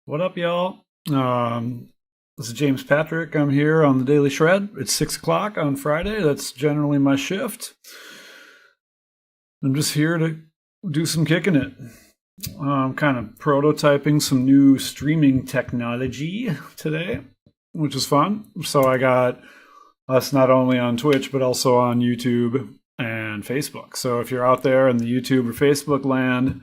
What up, y'all? This is James Patrick. I'm here on the Daily Shred. It's 6 o'clock on Friday. That's generally my shift. I'm just here to do some kicking it. I'm kind of prototyping some new streaming technology today, which is fun. So I got us not only on Twitch, but also on YouTube and Facebook. So if you're out there in the YouTube or Facebook land,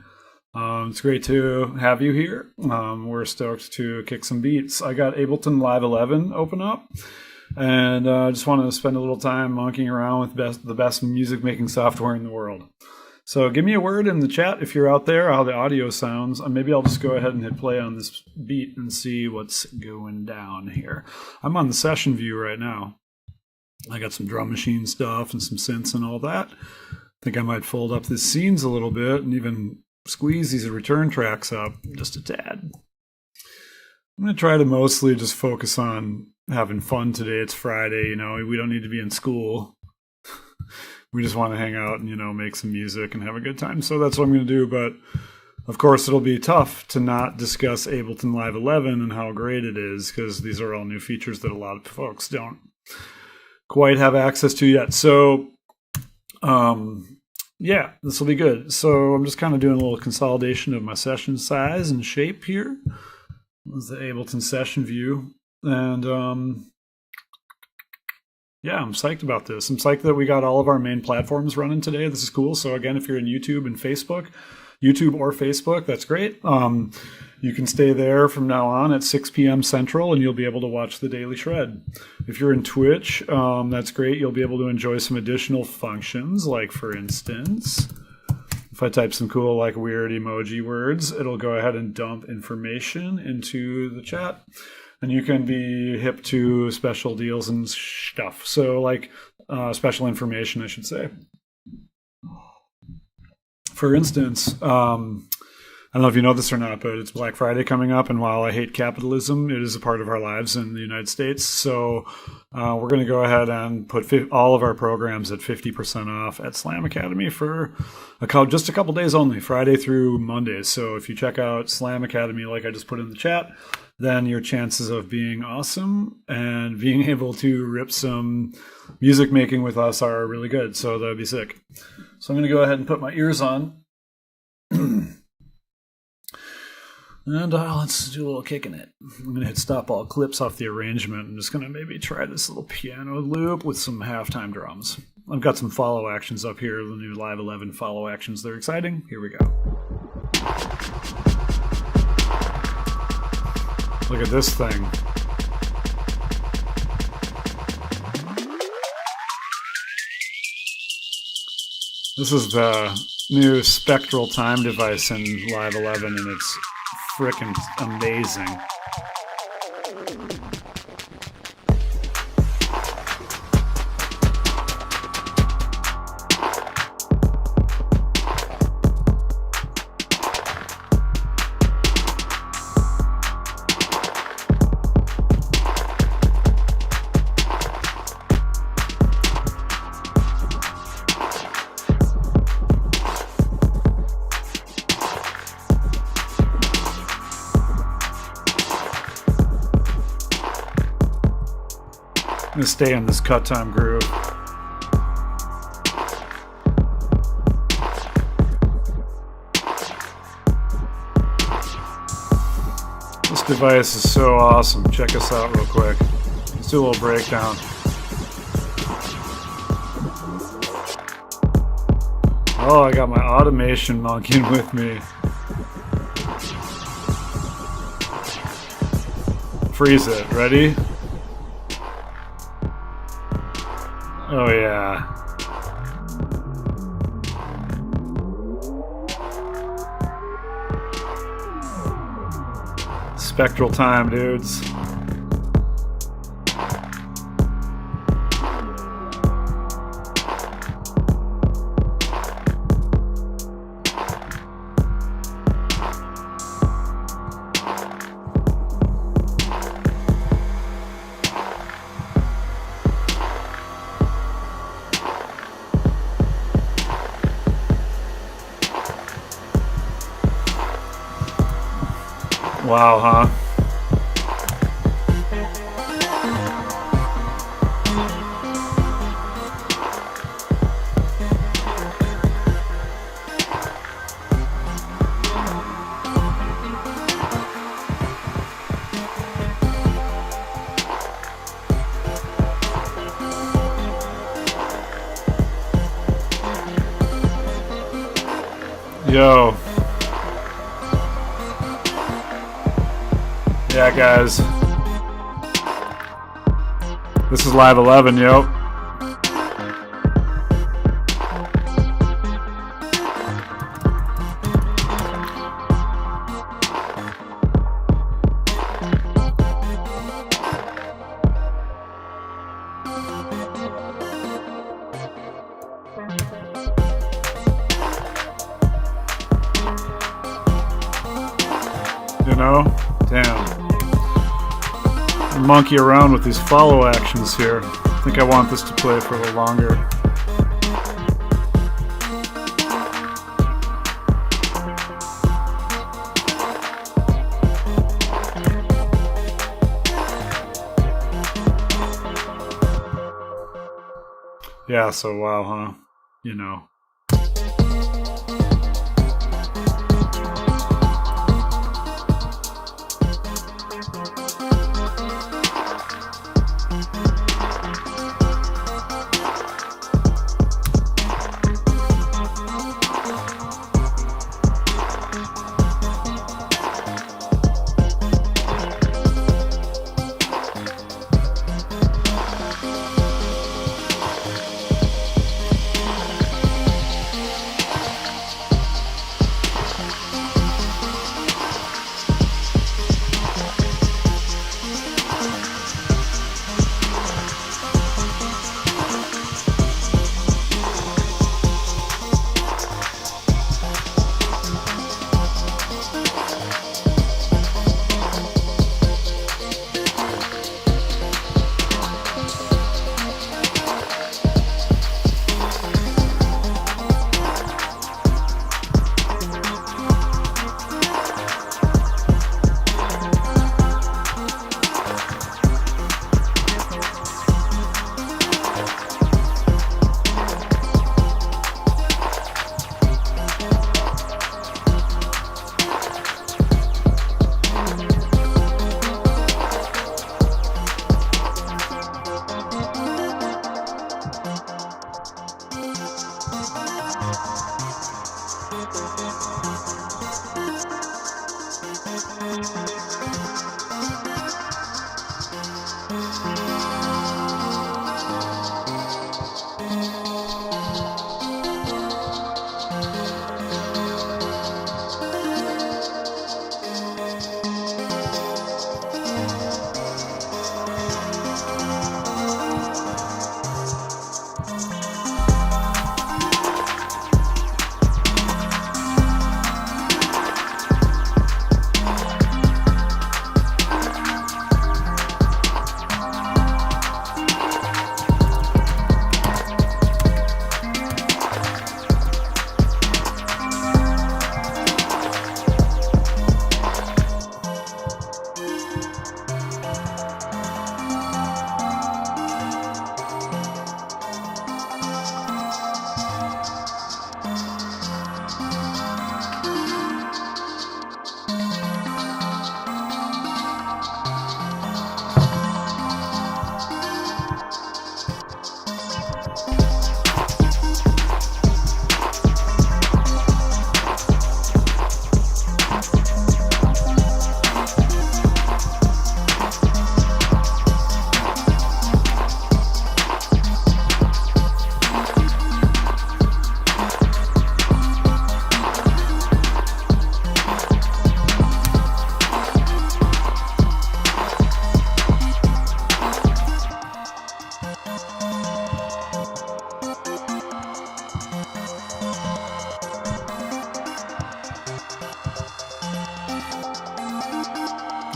it's great to have you here. We're stoked to kick some beats. I got Ableton Live 11 open up, and I just wanted to spend a little time monkeying around with the best music making software in the world. So give me a word in the chat if you're out there, how the audio sounds. Maybe I'll just go ahead and hit play on this beat and see what's going down here. I'm on the session view right now. I got some drum machine stuff and some synths and all that. I think I might fold up the scenes a little bit and even squeeze these return tracks up just a tad. I'm going to try to mostly just focus on having fun today. It's Friday, we don't need to be in school. We just want to hang out and, make some music and have a good time. So that's what I'm going to do. But of course, it'll be tough to not discuss Ableton Live 11 and how great it is, because these are all new features that a lot of folks don't quite have access to yet. So, yeah, this will be good. So I'm just kind of doing a little consolidation of my session size and shape here. This is the Ableton session view. And yeah, I'm psyched about this. I'm psyched that we got all of our main platforms running today. This is cool. So again, if you're in YouTube and Facebook, YouTube or Facebook, that's great. You can stay there from now on at 6 p.m. Central, and you'll be able to watch the Daily Shred. If you're in Twitch, that's great. You'll be able to enjoy some additional functions, like, for instance, if I type some cool, weird emoji words, it'll go ahead and dump information into the chat. And you can be hip to special deals and stuff. So, special information, I should say. For instance, I don't know if you know this or not, but it's Black Friday coming up, and while I hate capitalism, it is a part of our lives in the United States. So we're going to go ahead and put all of our programs at 50% off at Slam Academy for just a couple days only, Friday through Monday. So if you check out Slam Academy, like I just put in the chat, then your chances of being awesome and being able to rip some music making with us are really good. So that'd be sick. So I'm going to go ahead and put my ears on. And let's do a little kicking it. I'm going to hit stop all clips off the arrangement. I'm just going to maybe try this little piano loop with some halftime drums. I've got some follow actions up here, the new Live 11 follow actions. They're exciting. Here we go. Look at this thing. This is the new spectral time device in Live 11, and it's frickin' amazing. I'm going to stay in this cut time groove. This device is so awesome. Check us out real quick. Let's do a little breakdown. Oh, I got my automation monkeying with me. Freeze it. Ready? Oh yeah. Spectral time, dudes. Wow, huh? Yo. Yeah, guys. This is Live 11, yo. You know? Damn. Monkey around with these follow actions here. I think I want this to play for a little longer. Yeah, so wow, huh? You know.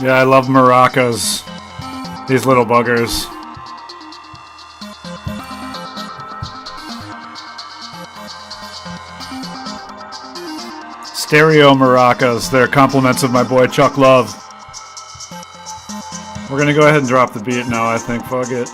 Yeah, I love maracas. These little buggers. Stereo maracas. They're compliments of my boy Chuck Love. We're gonna go ahead and drop the beat now, I think. Fuck it.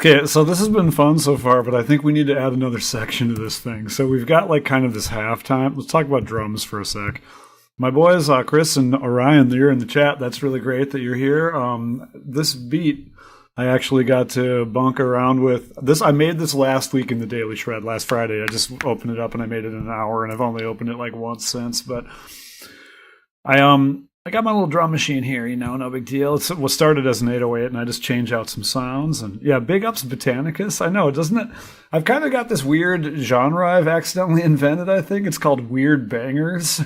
Okay, so this has been fun so far, but I think we need to add another section to this thing. So we've got like kind of this halftime. Let's talk about drums for a sec. My boys, Chris and Orion, you're in the chat. That's really great that you're here. This beat, I actually got to bunk around with. This I made this last week in the Daily Shred, last Friday. I just opened it up and I made it in an hour, and I've only opened it like once since. But I got my little drum machine here, you know, no big deal. It was started as an 808, and I just change out some sounds. And yeah, big ups Botanicus. I know, doesn't it? I've kind of got this weird genre I've accidentally invented, I think. It's called Weird Bangers.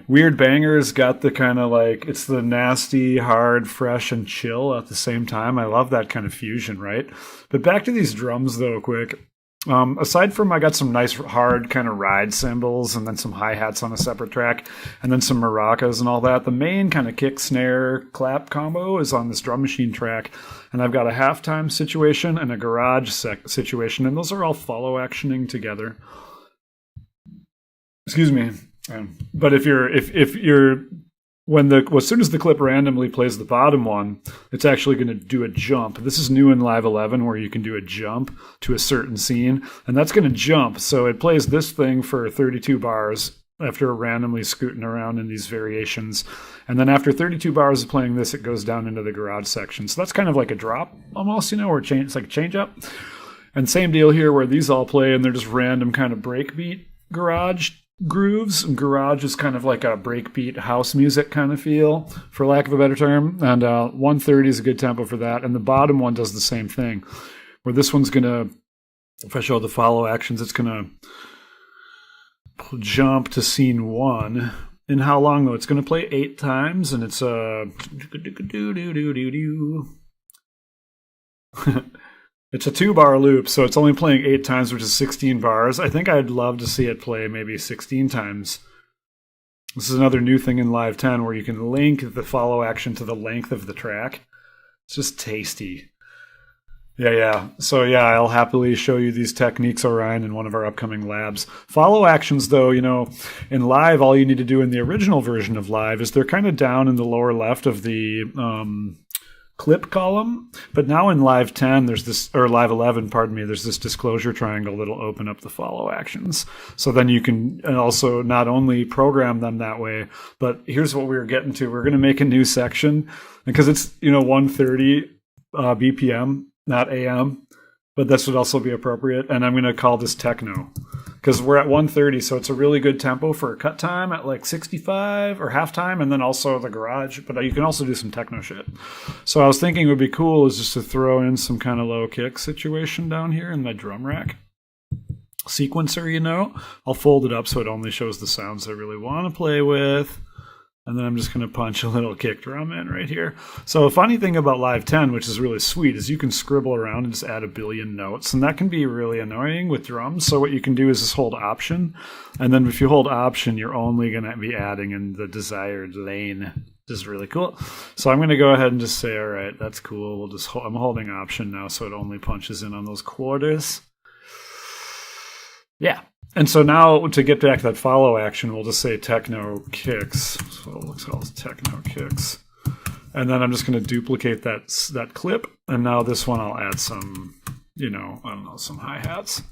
Weird Bangers got the kind of like, it's the nasty, hard, fresh, and chill at the same time. I love that kind of fusion, right? But back to these drums, though, quick. Aside from I got some nice hard kind of ride cymbals and then some hi-hats on a separate track and then some maracas and all that, the main kind of kick, snare, clap combo is on this drum machine track. And I've got a halftime situation and a garage situation, and those are all follow actioning together. Excuse me. But if you're as soon as the clip randomly plays the bottom one, it's actually going to do a jump. This is new in Live 11 where you can do a jump to a certain scene, and that's going to jump. So it plays this thing for 32 bars after randomly scooting around in these variations. And then after 32 bars of playing this, it goes down into the garage section. So that's kind of like a drop almost, you know, or it's like a change up. And same deal here where these all play and they're just random kind of breakbeat garage grooves, and garage is kind of like a breakbeat house music kind of feel, for lack of a better term, and 130 is a good tempo for that, and the bottom one does the same thing, where this one's gonna, if I show the follow actions, it's gonna jump to scene 1. In how long though? It's gonna play 8 times, and it's it's a 2-bar loop, so it's only playing 8 times, which is 16 bars. I think I'd love to see it play maybe 16 times. This is another new thing in Live 10 where you can link the follow action to the length of the track. It's just tasty. Yeah. So yeah, I'll happily show you these techniques, Orion, in one of our upcoming labs. Follow actions, though, you know, in Live, all you need to do in the original version of Live is they're kind of down in the lower left of the clip column, but now in Live 10 there's this, or Live 11, pardon me, there's this disclosure triangle that'll open up the follow actions. So then you can also not only program them that way, but here's what we were getting to. We're going to make a new section because it's, you know, 130 BPM, not AM, but this would also be appropriate. And I'm going to call this Techno because we're at 130, so it's a really good tempo for a cut time at like 65 or halftime, and then also the garage, but you can also do some techno shit. So I was thinking it would be cool is just to throw in some kind of low kick situation down here in my drum rack sequencer, you know. I'll fold it up so it only shows the sounds I really want to play with. And then I'm just going to punch a little kick drum in right here. So a funny thing about Live 10, which is really sweet, is you can scribble around and just add a billion notes. And that can be really annoying with drums. So what you can do is just hold Option. And then if you hold Option, you're only going to be adding in the desired lane. This is really cool. So I'm going to go ahead and just say, all right, that's cool. We'll just I'm holding Option now so it only punches in on those quarters. Yeah. And so now to get back to that follow action, we'll just say Techno Kicks. So let's call this Techno Kicks. And then I'm just going to duplicate that clip. And now this one I'll add some, you know, I don't know, some hi-hats.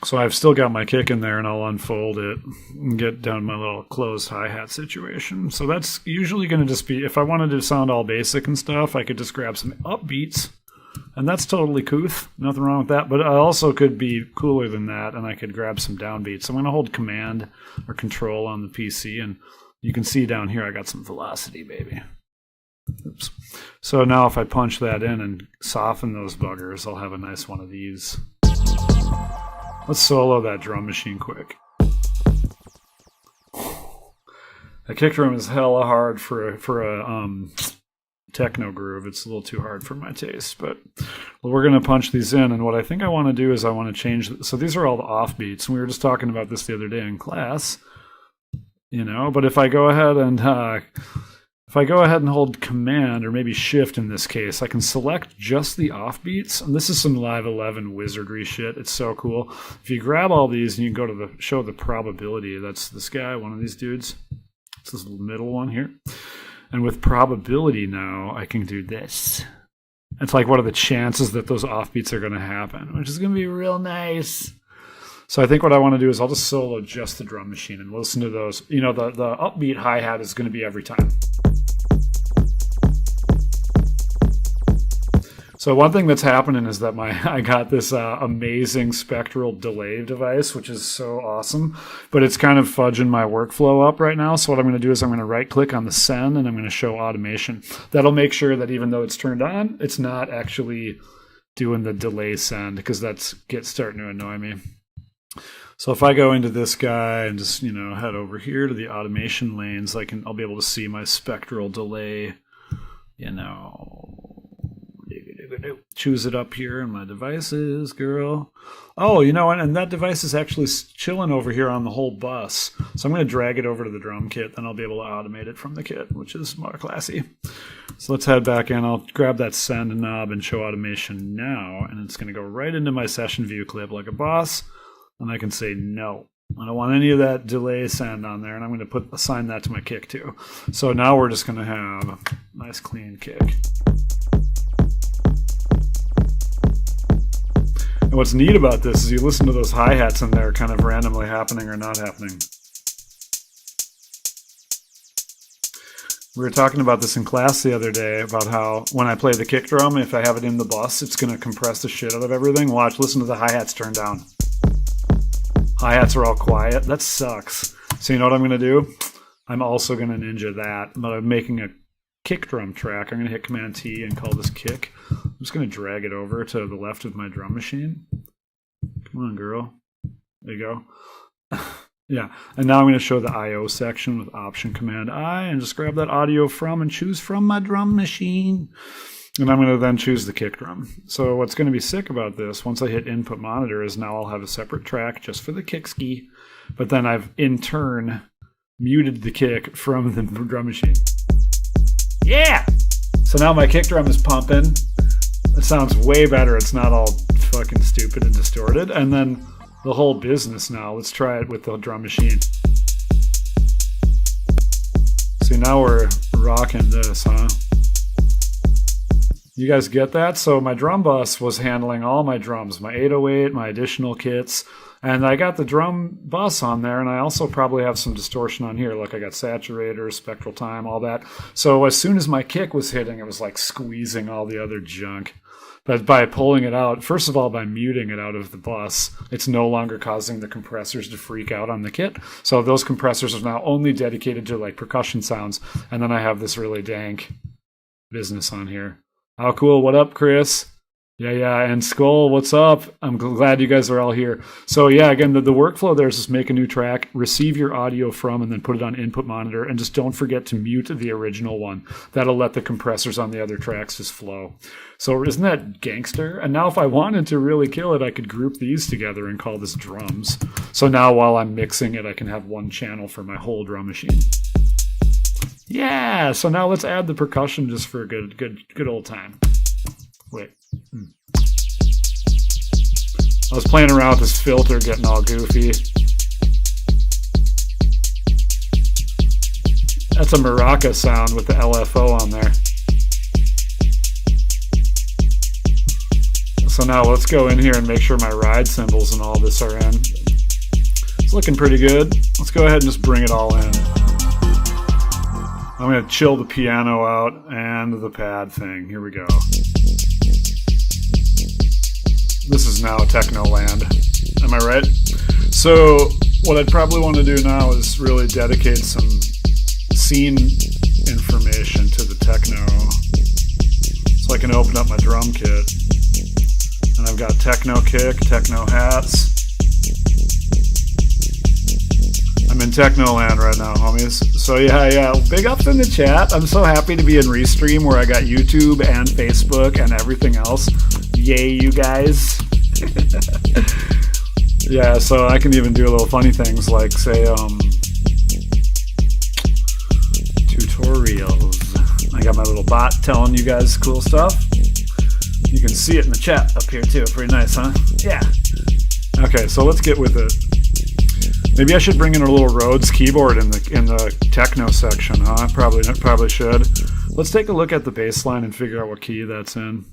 So I've still got my kick in there, and I'll unfold it and get down my little closed hi-hat situation. So that's usually going to just be, if I wanted to sound all basic and stuff, I could just grab some upbeats, and that's totally couth. Nothing wrong with that. But I also could be cooler than that, and I could grab some downbeats. So I'm going to hold Command or Control on the PC, and you can see down here I got some velocity, baby. Oops. So now if I punch that in and soften those buggers, I'll have a nice one of these. Let's solo that drum machine quick. The kick drum is hella hard for a techno groove. It's a little too hard for my taste, but we're going to punch these in, and what I think I want to do is I want to change. So these are all the offbeats, and we were just talking about this the other day in class, you know. But if I go ahead and hold Command, or maybe Shift in this case, I can select just the offbeats. And this is some Live 11 wizardry shit. It's so cool. If you grab all these and you can go to the show the probability, that's this guy, one of these dudes. It's this middle one here. And with probability now, I can do this. It's like, what are the chances that those offbeats are going to happen, which is going to be real nice. So I think what I want to do is I'll just solo just the drum machine and listen to those. You know, the upbeat hi-hat is going to be every time. So one thing that's happening is that I got this amazing spectral delay device, which is so awesome, but it's kind of fudging my workflow up right now. So what I'm going to do is I'm going to right-click on the send, and I'm going to show automation. That'll make sure that even though it's turned on, it's not actually doing the delay send, because that's starting to annoy me. So if I go into this guy and just, you know, head over here to the automation lanes, I'll be able to see my spectral delay, you know. Choose it up here in my devices, girl. Oh, you know, and that device is actually chilling over here on the whole bus. So I'm going to drag it over to the drum kit, then I'll be able to automate it from the kit, which is more classy. So let's head back in. I'll grab that send knob and show automation now, and it's going to go right into my session view clip like a boss, and I can say no. I don't want any of that delay send on there, and I'm going to assign that to my kick too. So now we're just going to have a nice clean kick. And what's neat about this is you listen to those hi-hats and they're kind of randomly happening or not happening. We were talking about this in class the other day, about how when I play the kick drum, if I have it in the bus, it's going to compress the shit out of everything. Watch, listen to the hi-hats turn down. Hi-hats are all quiet. That sucks. So you know what I'm going to do? I'm also going to ninja that, but I'm making a kick drum track. I'm going to hit Command T and call this kick. I'm just going to drag it over to the left of my drum machine. Come on, girl. There you go. Yeah, and now I'm going to show the I/O section with Option Command I, and just grab that audio from and choose from my drum machine. And I'm going to then choose the kick drum. So what's going to be sick about this, once I hit Input Monitor, is now I'll have a separate track just for the kick ski. But then I've, in turn, muted the kick from the drum machine. Yeah! So now my kick drum is pumping. It sounds way better. It's not all fucking stupid and distorted. And then the whole business now. Let's try it with the drum machine. See, now we're rocking this, huh? You guys get that? So my drum bus was handling all my drums, my 808, my additional kits, and I got the drum bus on there, and I also probably have some distortion on here. Like I got saturators, spectral time, all that. So as soon as my kick was hitting, it was like squeezing all the other junk. But by pulling it out, first of all, by muting it out of the bus, it's no longer causing the compressors to freak out on the kit. So those compressors are now only dedicated to like percussion sounds, and then I have this really dank business on here. How cool. What up, Chris? Yeah. And Skull, what's up? I'm glad you guys are all here. So yeah, again, the workflow there is just make a new track, receive your audio from, and then put it on Input Monitor, and just don't forget to mute the original one. That'll let the compressors on the other tracks just flow. So isn't that gangster? And now if I wanted to really kill it, I could group these together and call this drums. So now while I'm mixing it, I can have one channel for my whole drum machine. Yeah, so now let's add the percussion just for a good old time. Wait. I was playing around with this filter, getting all goofy. That's a maraca sound with the LFO on there. So now let's go in here and make sure my ride cymbals and all this are in. It's looking pretty good. Let's go ahead and just bring it all in. I'm going to chill the piano out and the pad thing. Here we go. This is now techno land. Am I right? So what I'd probably want to do now is really dedicate some scene information to the techno. So I can open up my drum kit. And I've got techno kick, techno hats. I'm in techno land right now, homies. So yeah, big ups in the chat. I'm so happy to be in Restream where I got YouTube and Facebook and everything else. Yay, you guys. Yeah, so I can even do little funny things like, say, tutorials. I got my little bot telling you guys cool stuff. You can see it in the chat up here too. Pretty nice, huh? Yeah. Okay, so let's get with it. Maybe I should bring in a little Rhodes keyboard in the techno section, huh? Probably should. Let's take a look at the bass line and figure out what key that's in.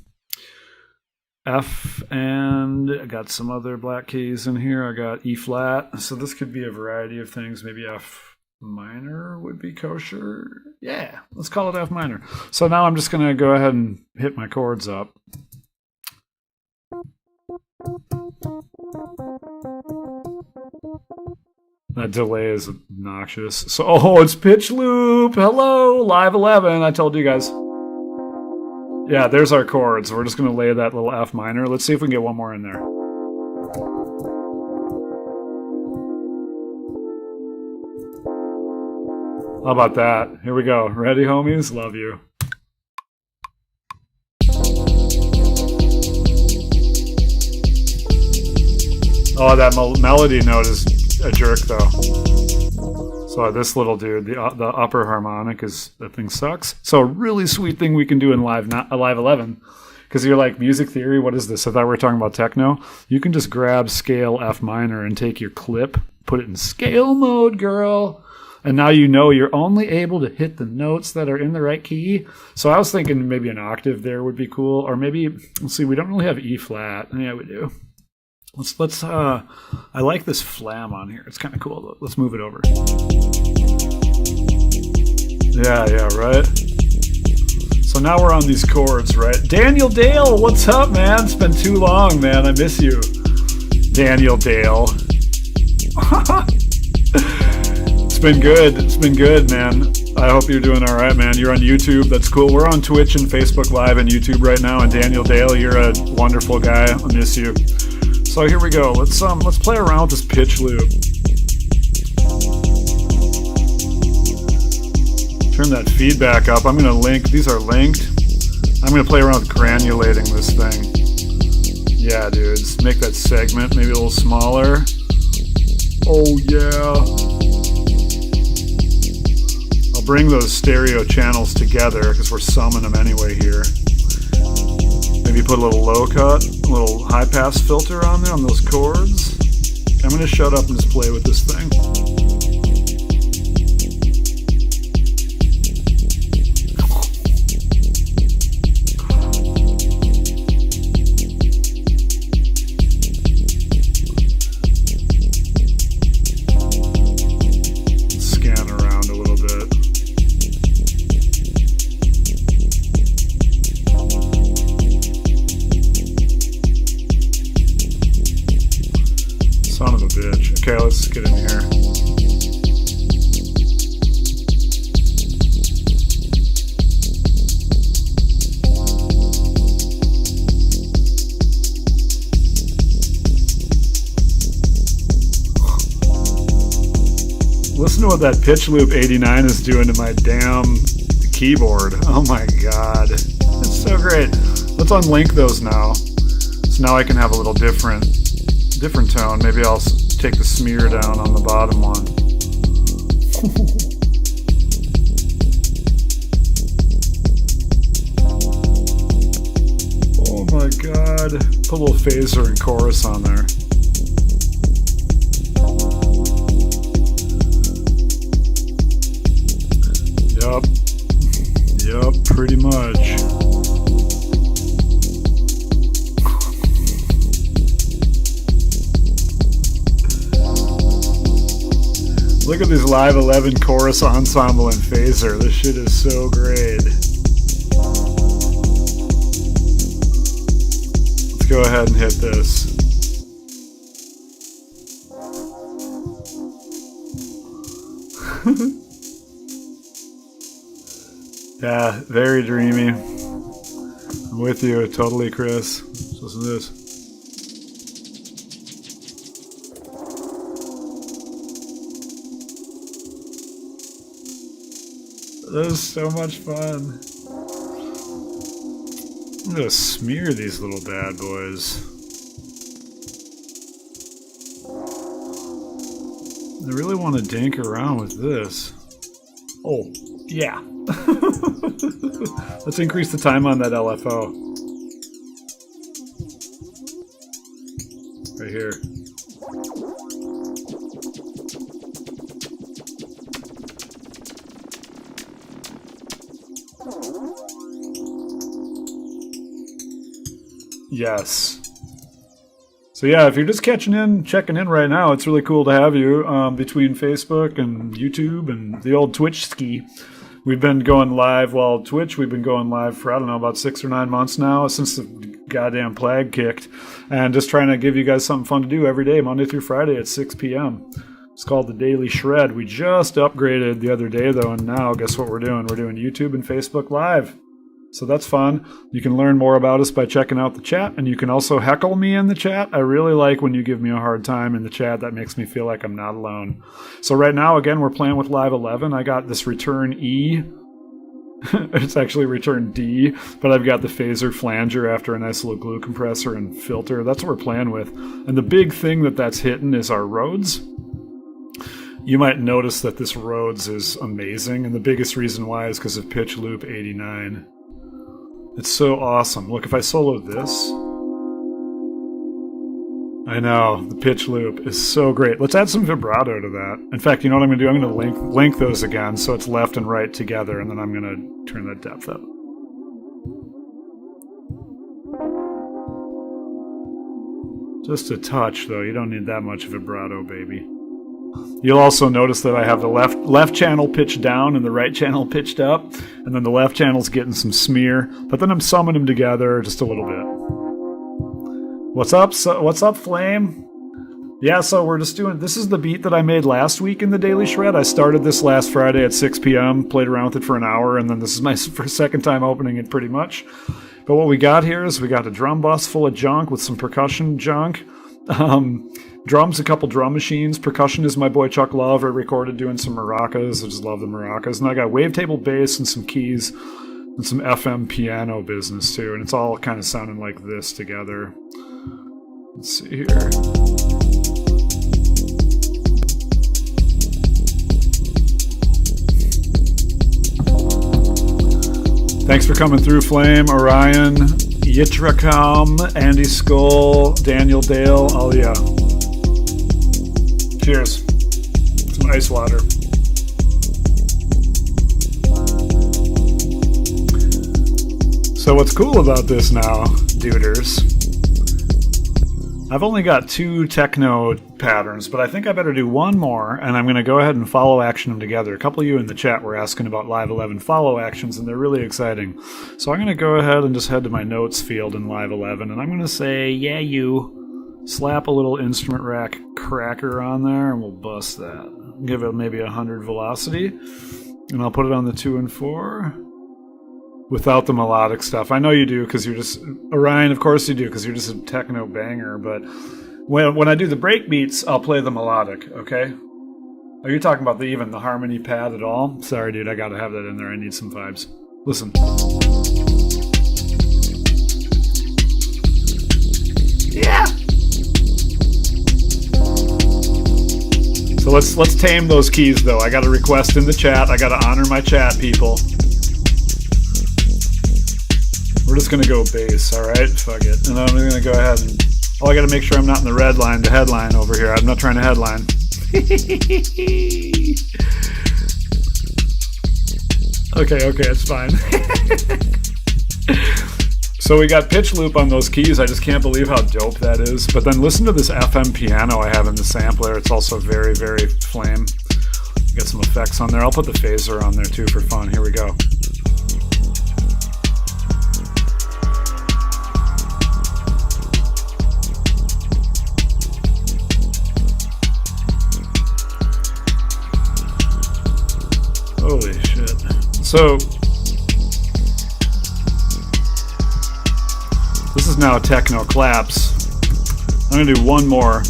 F, and I got some other black keys in here. I got E flat. So this could be a variety of things. Maybe F minor would be kosher. Yeah, let's call it F minor. So now I'm just going to go ahead and hit my chords up. That delay is obnoxious. So, oh, it's pitch loop. Hello, live 11. I told you guys. Yeah, there's our chords. We're just going to lay that little F minor. Let's see if we can get one more in there. How about that? Here we go. Ready, homies? Love you. Oh, that melody note is a jerk, though. So this little dude, the upper harmonic that thing sucks. So a really sweet thing we can do in live 11, because you're like, music theory, what is this? I thought we were talking about techno. You can just grab scale F minor and take your clip, put it in scale mode, girl. And now you know you're only able to hit the notes that are in the right key. So I was thinking maybe an octave there would be cool. Or maybe, let's see, we don't really have E flat. Yeah, we do. Let's I like this flam on here. It's kind of cool. Let's move it over. Yeah, right? So now we're on these chords, right? Daniel Dale, what's up, man? It's been too long, man. I miss you. Daniel Dale. It's been good, man. I hope you're doing all right, man. You're on YouTube. That's cool. We're on Twitch and Facebook Live and YouTube right now. And Daniel Dale, you're a wonderful guy. I miss you. So here we go. Let's play around with this pitch loop. Turn that feedback up. I'm going to link. These are linked. I'm going to play around with granulating this thing. Yeah, dudes. Make that segment maybe a little smaller. Oh, yeah. I'll bring those stereo channels together because we're summing them anyway here. Maybe put a little low cut, a little high pass filter on there on those chords. I'm going to shut up and just play with this thing. Scan around a little bit. Son of a bitch. Okay, let's get in here. Listen to what that pitch loop 89 is doing to my damn keyboard. Oh my god. It's so great. Let's unlink those now. So now I can have a little different tone. Maybe I'll take the smear down on the bottom one. Oh my god. Put a little phaser and chorus on there. Yup, pretty much. Look at this Live 11 chorus ensemble and phaser. This shit is so great. Let's go ahead and hit this. Yeah, very dreamy. I'm with you totally, Chris. Let's listen to this. That is so much fun. I'm gonna smear these little bad boys. I really want to dink around with this. Oh, yeah. Let's increase the time on that LFO. Right here. Yes. So yeah, if you're just checking in right now, it's really cool to have you between Facebook and YouTube and the old Twitch ski. We've been going live, well, Twitch, we've been going live for, I don't know, about 6 or 9 months now, since the goddamn plague kicked. And just trying to give you guys something fun to do every day, Monday through Friday at 6 p.m. It's called the Daily Shred. We just upgraded the other day, though, and now guess what we're doing? We're doing YouTube and Facebook Live. So that's fun. You can learn more about us by checking out the chat, and you can also heckle me in the chat. I really like when you give me a hard time in the chat. That makes me feel like I'm not alone. So right now, again, we're playing with Live 11. I got this return E. It's actually return D, but I've got the phaser flanger after a nice little glue compressor and filter. That's what we're playing with. And the big thing that's hitting is our Rhodes. You might notice that this Rhodes is amazing, and the biggest reason why is because of pitch loop 89. It's so awesome. Look, if I solo this... I know, the pitch loop is so great. Let's add some vibrato to that. In fact, you know what I'm going to do? I'm going to link those again so it's left and right together, and then I'm going to turn that depth up. Just a touch, though. You don't need that much vibrato, baby. You'll also notice that I have the left channel pitched down and the right channel pitched up, and then the left channel's getting some smear, but then I'm summing them together just a little bit. What's up? What's up, Flame? Yeah, so we're just doing... This is the beat that I made last week in the Daily Shred. I started this last Friday at 6 p.m., played around with it for an hour, and then this is my second time opening it pretty much. But what we got here is we got a drum bus full of junk with some percussion junk. Drums, a couple drum machines. Percussion is my boy Chuck Love. I recorded doing some maracas. I just love the maracas. And I got wavetable bass and some keys and some FM piano business too. And it's all kind of sounding like this together. Let's see here. Thanks for coming through, Flame, Orion, Yitrakam, Andy Skull, Daniel Dale, Alia. Cheers. Some ice water. So what's cool about this now, duders, I've only got 2 techno patterns, but I think I better do one more, and I'm going to go ahead and follow action them together. A couple of you in the chat were asking about Live 11 follow actions, and they're really exciting. So I'm going to go ahead and just head to my notes field in Live 11, and I'm going to say, yeah, you, slap a little instrument rack cracker on there, and we'll bust that. Give it maybe 100 velocity, and I'll put it on the 2 and 4. Without the melodic stuff. I know you do because you're just... Orion, of course you do because you're just a techno banger, but when I do the breakbeats, I'll play the melodic, okay? Are you talking about even the harmony pad at all? Sorry, dude, I gotta have that in there. I need some vibes. Listen. Yeah! So let's tame those keys, though. I got a request in the chat. I gotta honor my chat, people. We're just going to go bass, alright? Fuck it. And I'm going to go ahead and... Oh, I got to make sure I'm not in the headline over here. I'm not trying to headline. Okay, it's fine. So we got pitch loop on those keys. I just can't believe how dope that is. But then listen to this FM piano I have in the sampler. It's also very, very flame. Get some effects on there. I'll put the phaser on there too for fun. Here we go. Holy shit. So, this is now a techno claps. I'm gonna do one more.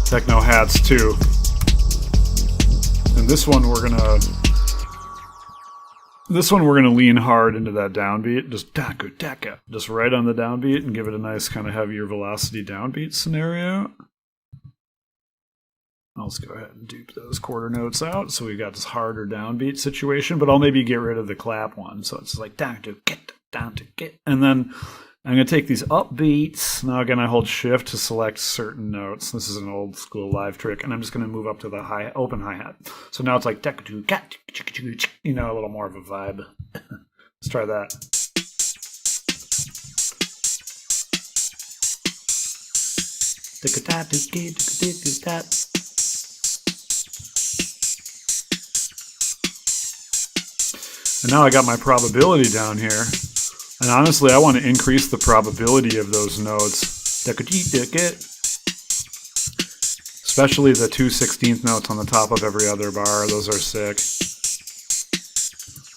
Techno hats too. And this one we're gonna lean hard into that downbeat. Just daku daka. Just right on the downbeat and give it a nice kind of heavier velocity downbeat scenario. Let's go ahead and dupe those quarter notes out. So we got this harder downbeat situation, but I'll maybe get rid of the clap one. So it's like down to get, down to get. And then I'm going to take these upbeats. Now again, I hold shift to select certain notes. This is an old school live trick. And I'm just going to move up to the high open hi-hat. So now it's like, you know, a little more of a vibe. Let's try that. And now I got my probability down here. And honestly, I want to increase the probability of those notes. Especially the 2/16 notes on the top of every other bar. Those are sick.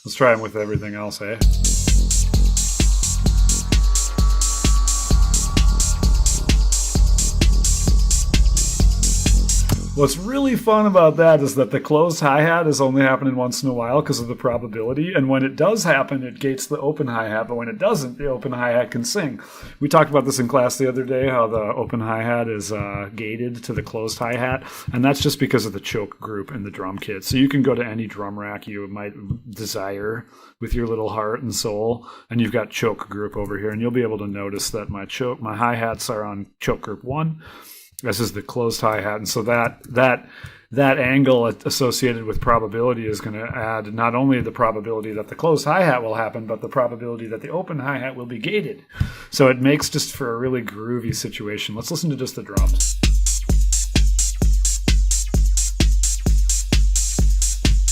Let's try them with everything else, eh? What's really fun about that is that the closed hi-hat is only happening once in a while because of the probability, and when it does happen, it gates the open hi-hat, but when it doesn't, the open hi-hat can sing. We talked about this in class the other day, how the open hi-hat is gated to the closed hi-hat, and that's just because of the choke group in the drum kit. So you can go to any drum rack you might desire with your little heart and soul, and you've got choke group over here, and you'll be able to notice that my hi-hats are on choke group 1. This is the closed hi-hat, and so that angle associated with probability is going to add not only the probability that the closed hi-hat will happen, but the probability that the open hi-hat will be gated. So it makes just for a really groovy situation. Let's listen to just the drums.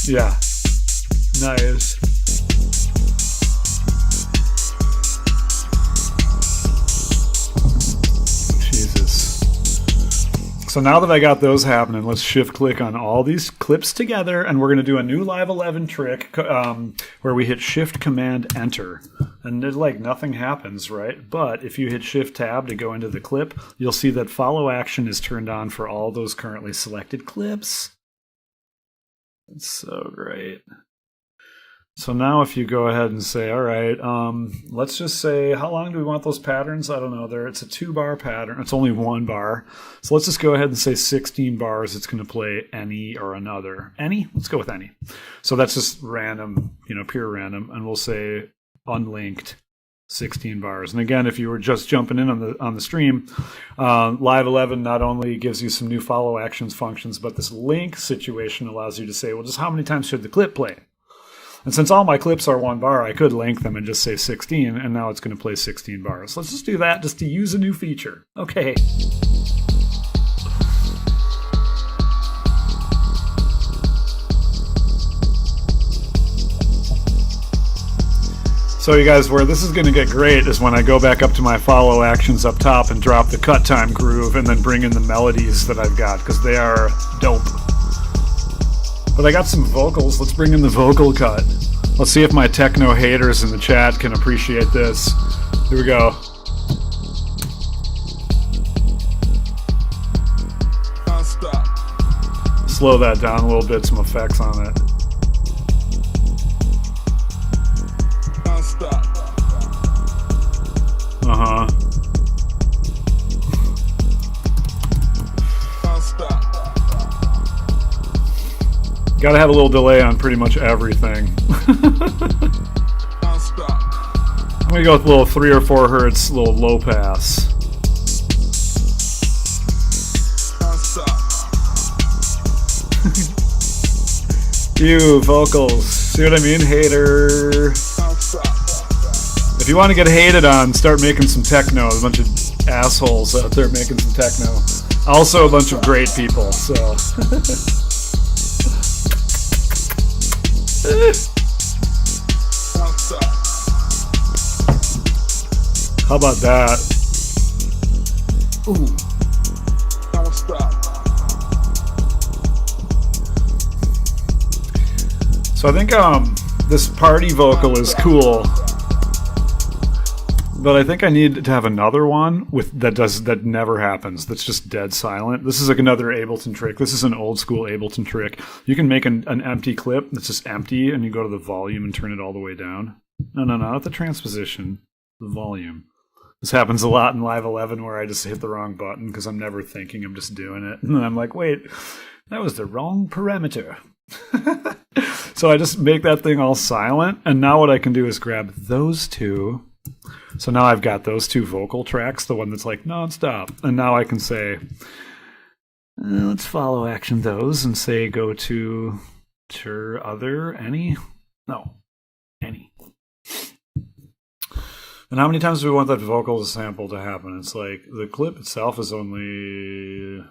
Yeah, nice. So now that I got those happening, let's shift click on all these clips together, and we're going to do a new Live 11 trick where we hit shift command enter, and it's like nothing happens, right? But if you hit shift tab to go into the clip, you'll see that follow action is turned on for all those currently selected clips. It's so great. So now if you go ahead and say, all right, let's just say, how long do we want those patterns? I don't know. It's a 2-bar pattern. It's only 1 bar. So let's just go ahead and say 16 bars. It's going to play any or another. Any? Let's go with any. So that's just random, pure random. And we'll say unlinked 16 bars. And again, if you were just jumping in on the stream, Live 11 not only gives you some new follow actions functions, but this link situation allows you to say, well, just how many times should the clip play? And since all my clips are 1 bar, I could link them and just say 16, and now it's going to play 16 bars. Let's just do that just to use a new feature. Okay. So you guys, where this is going to get great is when I go back up to my follow actions up top and drop the cut time groove and then bring in the melodies that I've got, because they are dope. But I got some vocals. Let's bring in the vocal cut. Let's see if my techno haters in the chat can appreciate this. Here we go. Slow that down a little bit, some effects on it. Uh-huh. Gotta have a little delay on pretty much everything. I'm gonna go with a little 3 or 4 hertz, little low pass. Ew, vocals. See what I mean? Hater. If you want to get hated on, start making some techno. There's a bunch of assholes out there making some techno. Also a bunch of great people, so. How about that? Ooh. So I think this party vocal is cool, but I think I need to have another one that never happens. That's just dead silent. This is like another Ableton trick. This is an old school Ableton trick. You can make an empty clip that's just empty, and you go to the volume and turn it all the way down. No, not the transposition. The volume. This happens a lot in Live 11 where I just hit the wrong button because I'm never thinking, I'm just doing it. And then I'm like, wait, that was the wrong parameter. So I just make that thing all silent. And now what I can do is grab those two. So now I've got those two vocal tracks, the one that's like nonstop. And now I can say, let's follow action those and say go to other, any. And how many times do we want that vocal sample to happen? It's like the clip itself is only...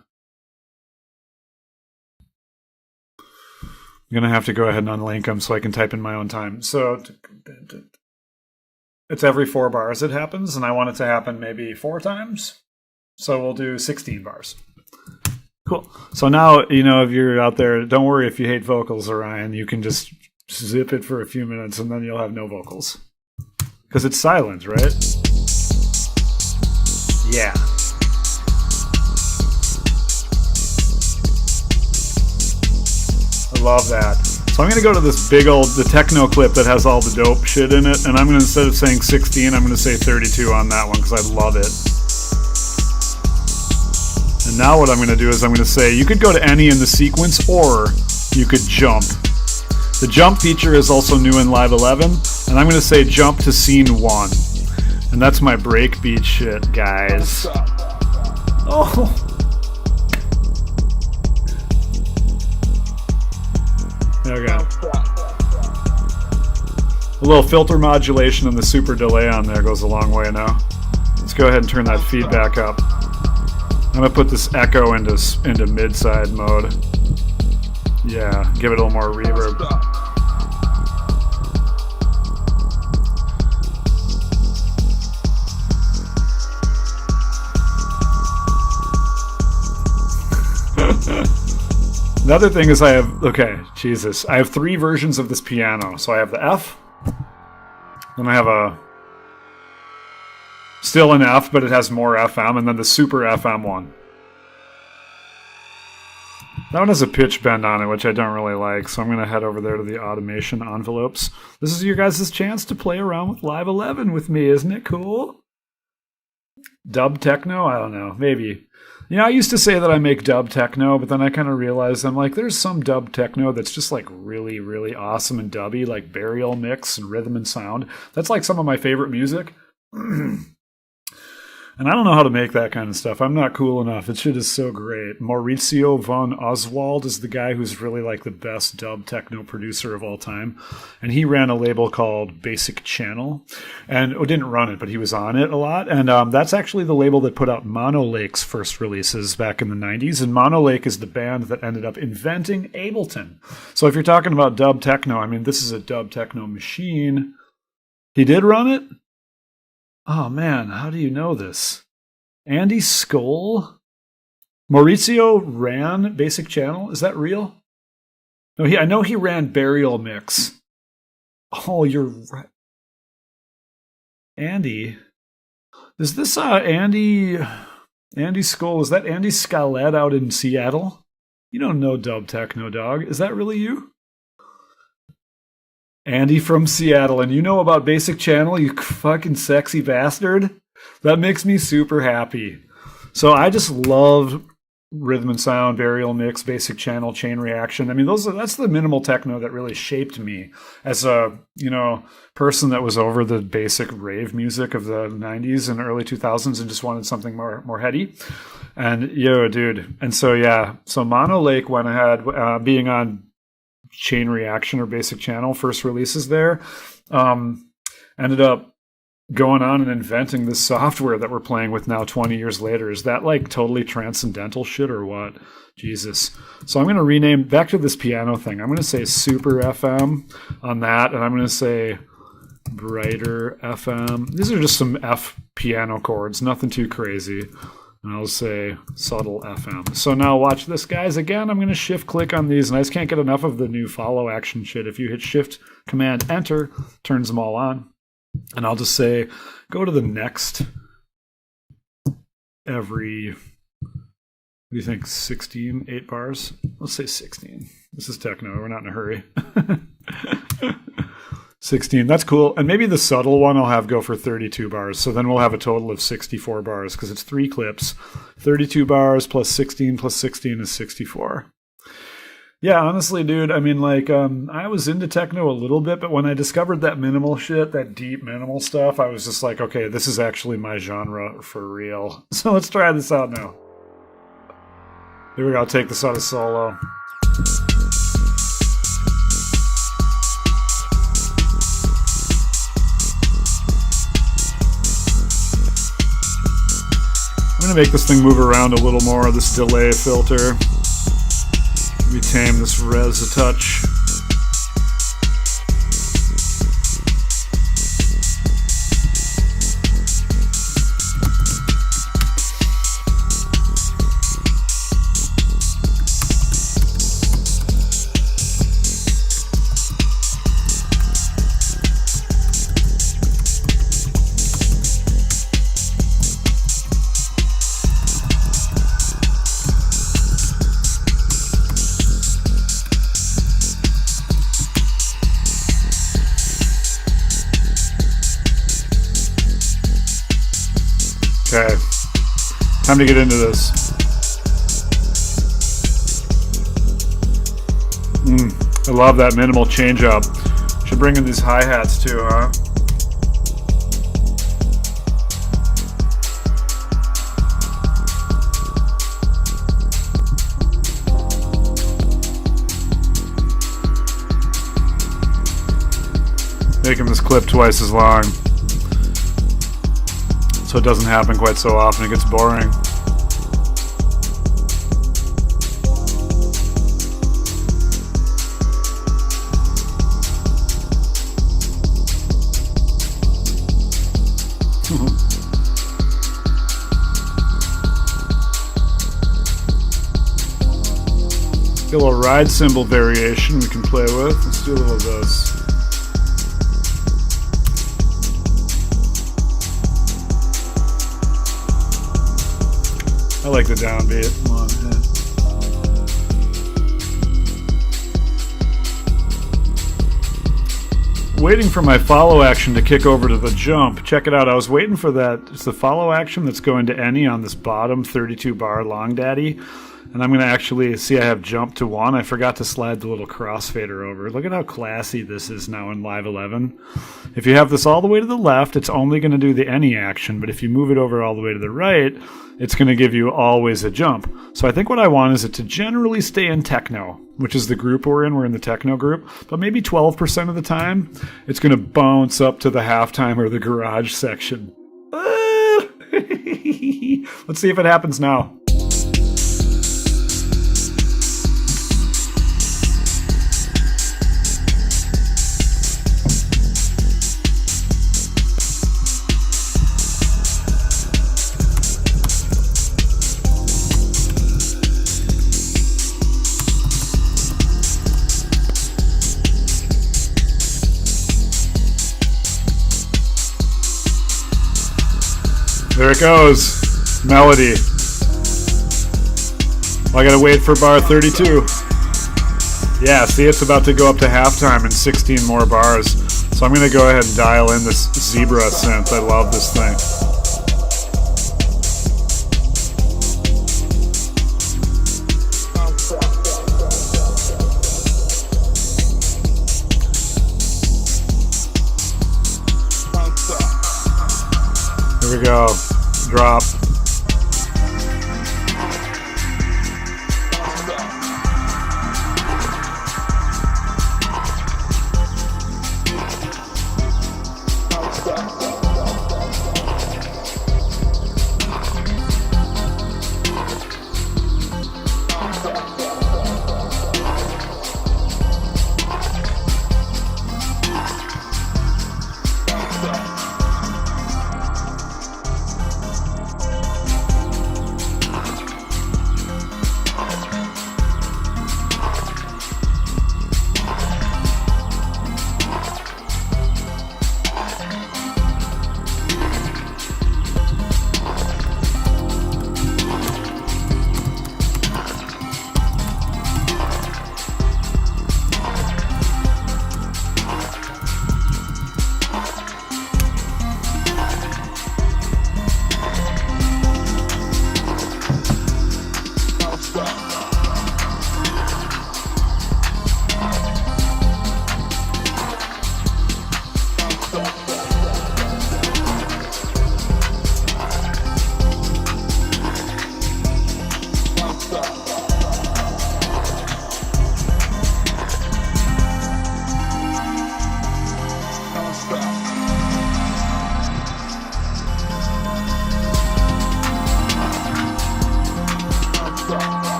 I'm going to have to go ahead and unlink them so I can type in my own time. So it's every 4 bars it happens, and I want it to happen maybe 4 times. So we'll do 16 bars. Cool. So now, if you're out there, don't worry if you hate vocals, Orion. You can just zip it for a few minutes, and then you'll have no vocals. Because it's silent, right? Yeah. I love that. So I'm going to go to this big the Techno clip that has all the dope shit in it, and I'm going to, instead of saying 16, I'm going to say 32 on that one because I love it. And now what I'm going to do is I'm going to say you could go to any in the sequence, or you could jump. The jump feature is also new in Live 11, and I'm going to say jump to scene 1. And that's my breakbeat shit, guys. Oh! Okay. A little filter modulation and the super delay on there goes a long way now. Let's go ahead and turn that feedback up. I'm going to put this echo into mid-side mode. Yeah, give it a little more reverb. Another thing is I have 3 versions of this piano. So I have the F, then I have still an F, but it has more FM, and then the super FM one. That one has a pitch bend on it, which I don't really like, so I'm going to head over there to the automation envelopes. This is your guys' chance to play around with Live 11 with me. Isn't it cool? Dub techno? I don't know. Maybe. I used to say that I make dub techno, but then I kind of realized I'm like, there's some dub techno that's just like really, really awesome and dubby, like Burial Mix and Rhythm and Sound. That's like some of my favorite music. And I don't know how to make that kind of stuff. I'm not cool enough. It shit is so great. Maurizio von Oswald is the guy who's really like the best dub techno producer of all time. And he ran a label called Basic Channel. And didn't run it, but he was on it a lot. And that's actually the label that put out Mono Lake's first releases back in the 90s. And Mono Lake is the band that ended up inventing Ableton. So if you're talking about dub techno, I mean, this is a dub techno machine. He did run it? Oh man, how do you know this? Andy Skoll? Maurizio ran Basic Channel? Is that real? No, I know he ran Burial Mix. Oh, you're right. Andy? Is this Andy Skoll? Is that Andy Scalette out in Seattle? You don't know dub techno, dog. Is that really you? Andy from Seattle, and you know about Basic Channel, you fucking sexy bastard? That makes me super happy. So I just love Rhythm and Sound, Burial Mix, Basic Channel, Chain Reaction. I mean, that's the minimal techno that really shaped me as a, person that was over the basic rave music of the 90s and early 2000s and just wanted something more heady. And dude. And so Mono Lake went ahead, being on Chain Reaction or Basic Channel, first releases there, ended up going on and inventing this software that we're playing with now 20 years later. Is that like totally transcendental shit or what? Jesus. So I'm going to rename back to this piano thing. I'm going to say Super FM on that, and I'm going to say Brighter FM. These are just some F piano chords, nothing too crazy. And I'll say Subtle FM. So now watch this, guys. Again, I'm going to shift click on these, and I just can't get enough of the new follow action shit. If you hit Shift Command Enter, turns them all on. And I'll just say, go to the next every, what do you think, 16, 8 bars? Let's say 16. This is techno. We're not in a hurry. 16. That's cool. And maybe the subtle one I'll have go for 32 bars. So then we'll have a total of 64 bars because it's 3 clips. 32 bars plus 16 is 64. Yeah, honestly, dude, I mean, like, I was into techno a little bit, but when I discovered that minimal shit, that deep minimal stuff, I was just like, okay, this is actually my genre for real. So let's try this out now. Here we go. I'll take this out of solo. I'm going to make this thing move around a little more, this delay filter. Let me tame this res a touch. Okay, time to get into this. I love that minimal change up. Should bring in these hi-hats too, huh? Making this clip twice as long, so it doesn't happen quite so often. It gets boring. Get a little ride cymbal variation we can play with. Let's do a little of this. I like the downbeat. Come on, yeah. Waiting for my follow action to kick over to the jump. Check it out. I was waiting for that. It's the follow action that's going to any on this bottom 32 bar long daddy. And I'm going to actually see I have jump to 1. I forgot to slide the little crossfader over. Look at how classy this is now in Live 11. If you have this all the way to the left, it's only going to do the any action. But if you move it over all the way to the right, it's going to give you always a jump. So I think what I want is it to generally stay in techno, which is the group we're in. We're in the techno group. But maybe 12% of the time, it's going to bounce up to the halftime or the garage section. Let's see if it happens now. There it goes. Melody. Well, I gotta wait for bar 32. Yeah, see, it's about to go up to halftime in 16 more bars. So I'm gonna go ahead and dial in this zebra synth. I love this thing. Here we go. Drop.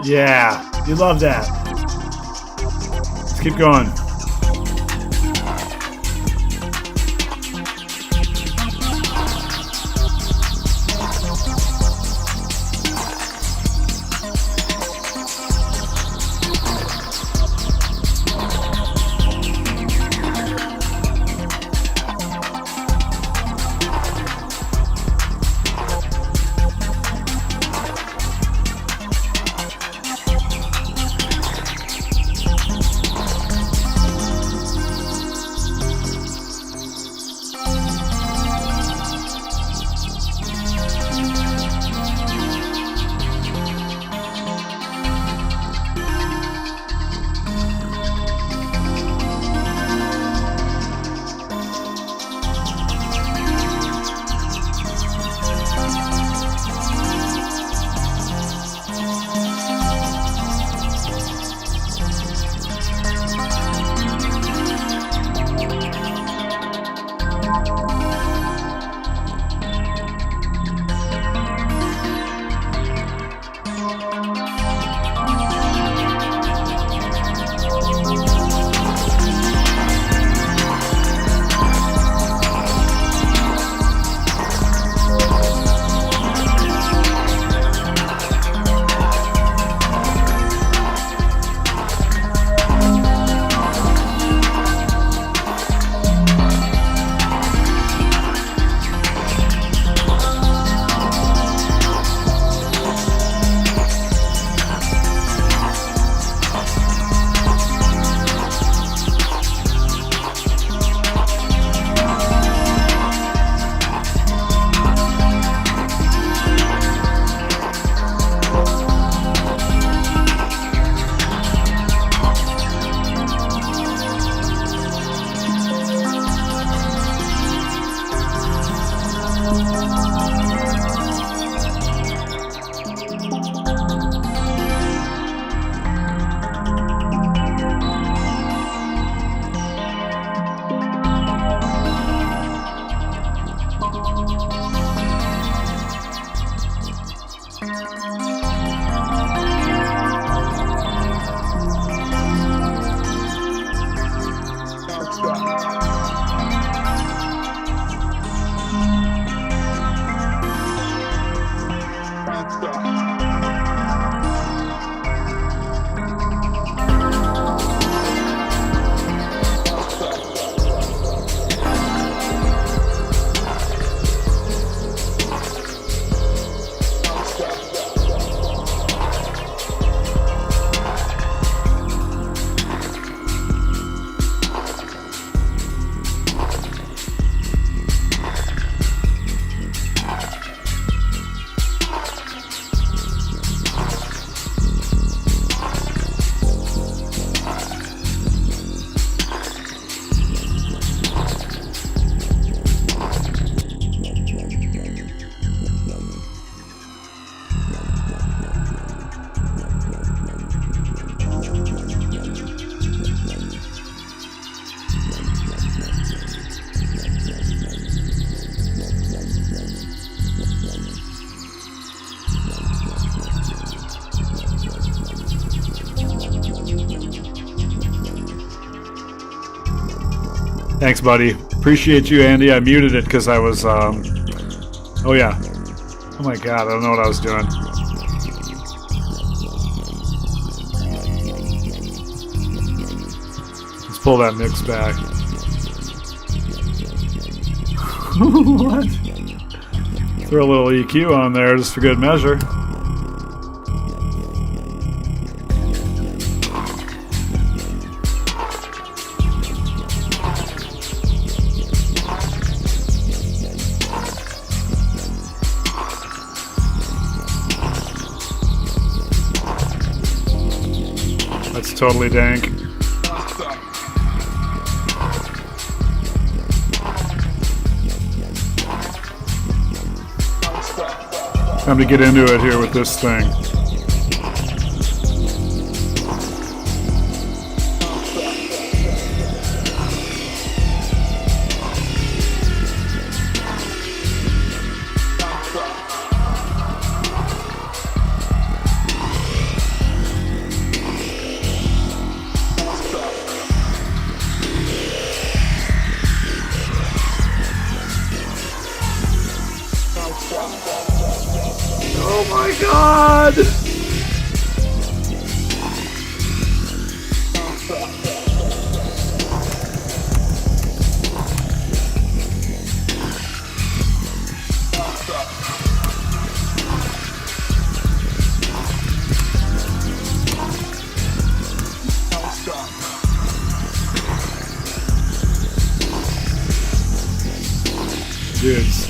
Yeah, you love that. Let's keep going. Thanks, buddy. Appreciate you, Andy. I muted it because I was, oh yeah. Oh my god, I don't know what I was doing. Let's pull that mix back. What? Throw a little EQ on there just for good measure. It's totally dank. Time to get into it here with this thing. Oh my god! Dudes.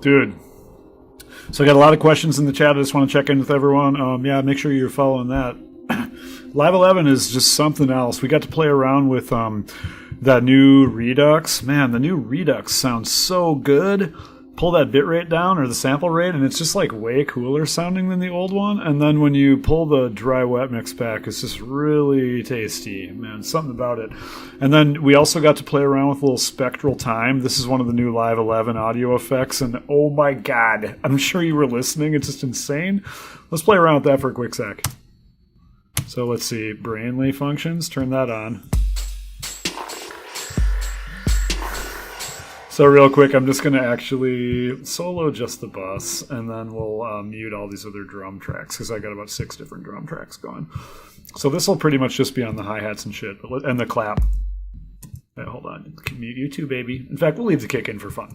Dude, so I got a lot of questions in the chat. I just want to check in with everyone. Yeah, make sure you're following that. Live 11 is just something else. We got to play around with that new Redux. Man, the new Redux sounds so good. Pull that bitrate down or the sample rate, and it's just like way cooler sounding than the old one. And then when you pull the dry wet mix back, it's just really tasty. Man, something about it. And then we also got to play around with a little spectral time. This is one of the new Live 11 audio effects, and oh my god, I'm sure you were listening. It's just insane. Let's play around with that for a quick sec. So let's see, Brainly functions, turn that on. So real quick, I'm just going to actually solo just the bass, and then we'll mute all these other drum tracks, because I got about 6 different drum tracks going. So this will pretty much just be on the hi-hats and shit, and the clap. Wait, hold on, mute you too, baby. In fact, we'll leave the kick in for fun.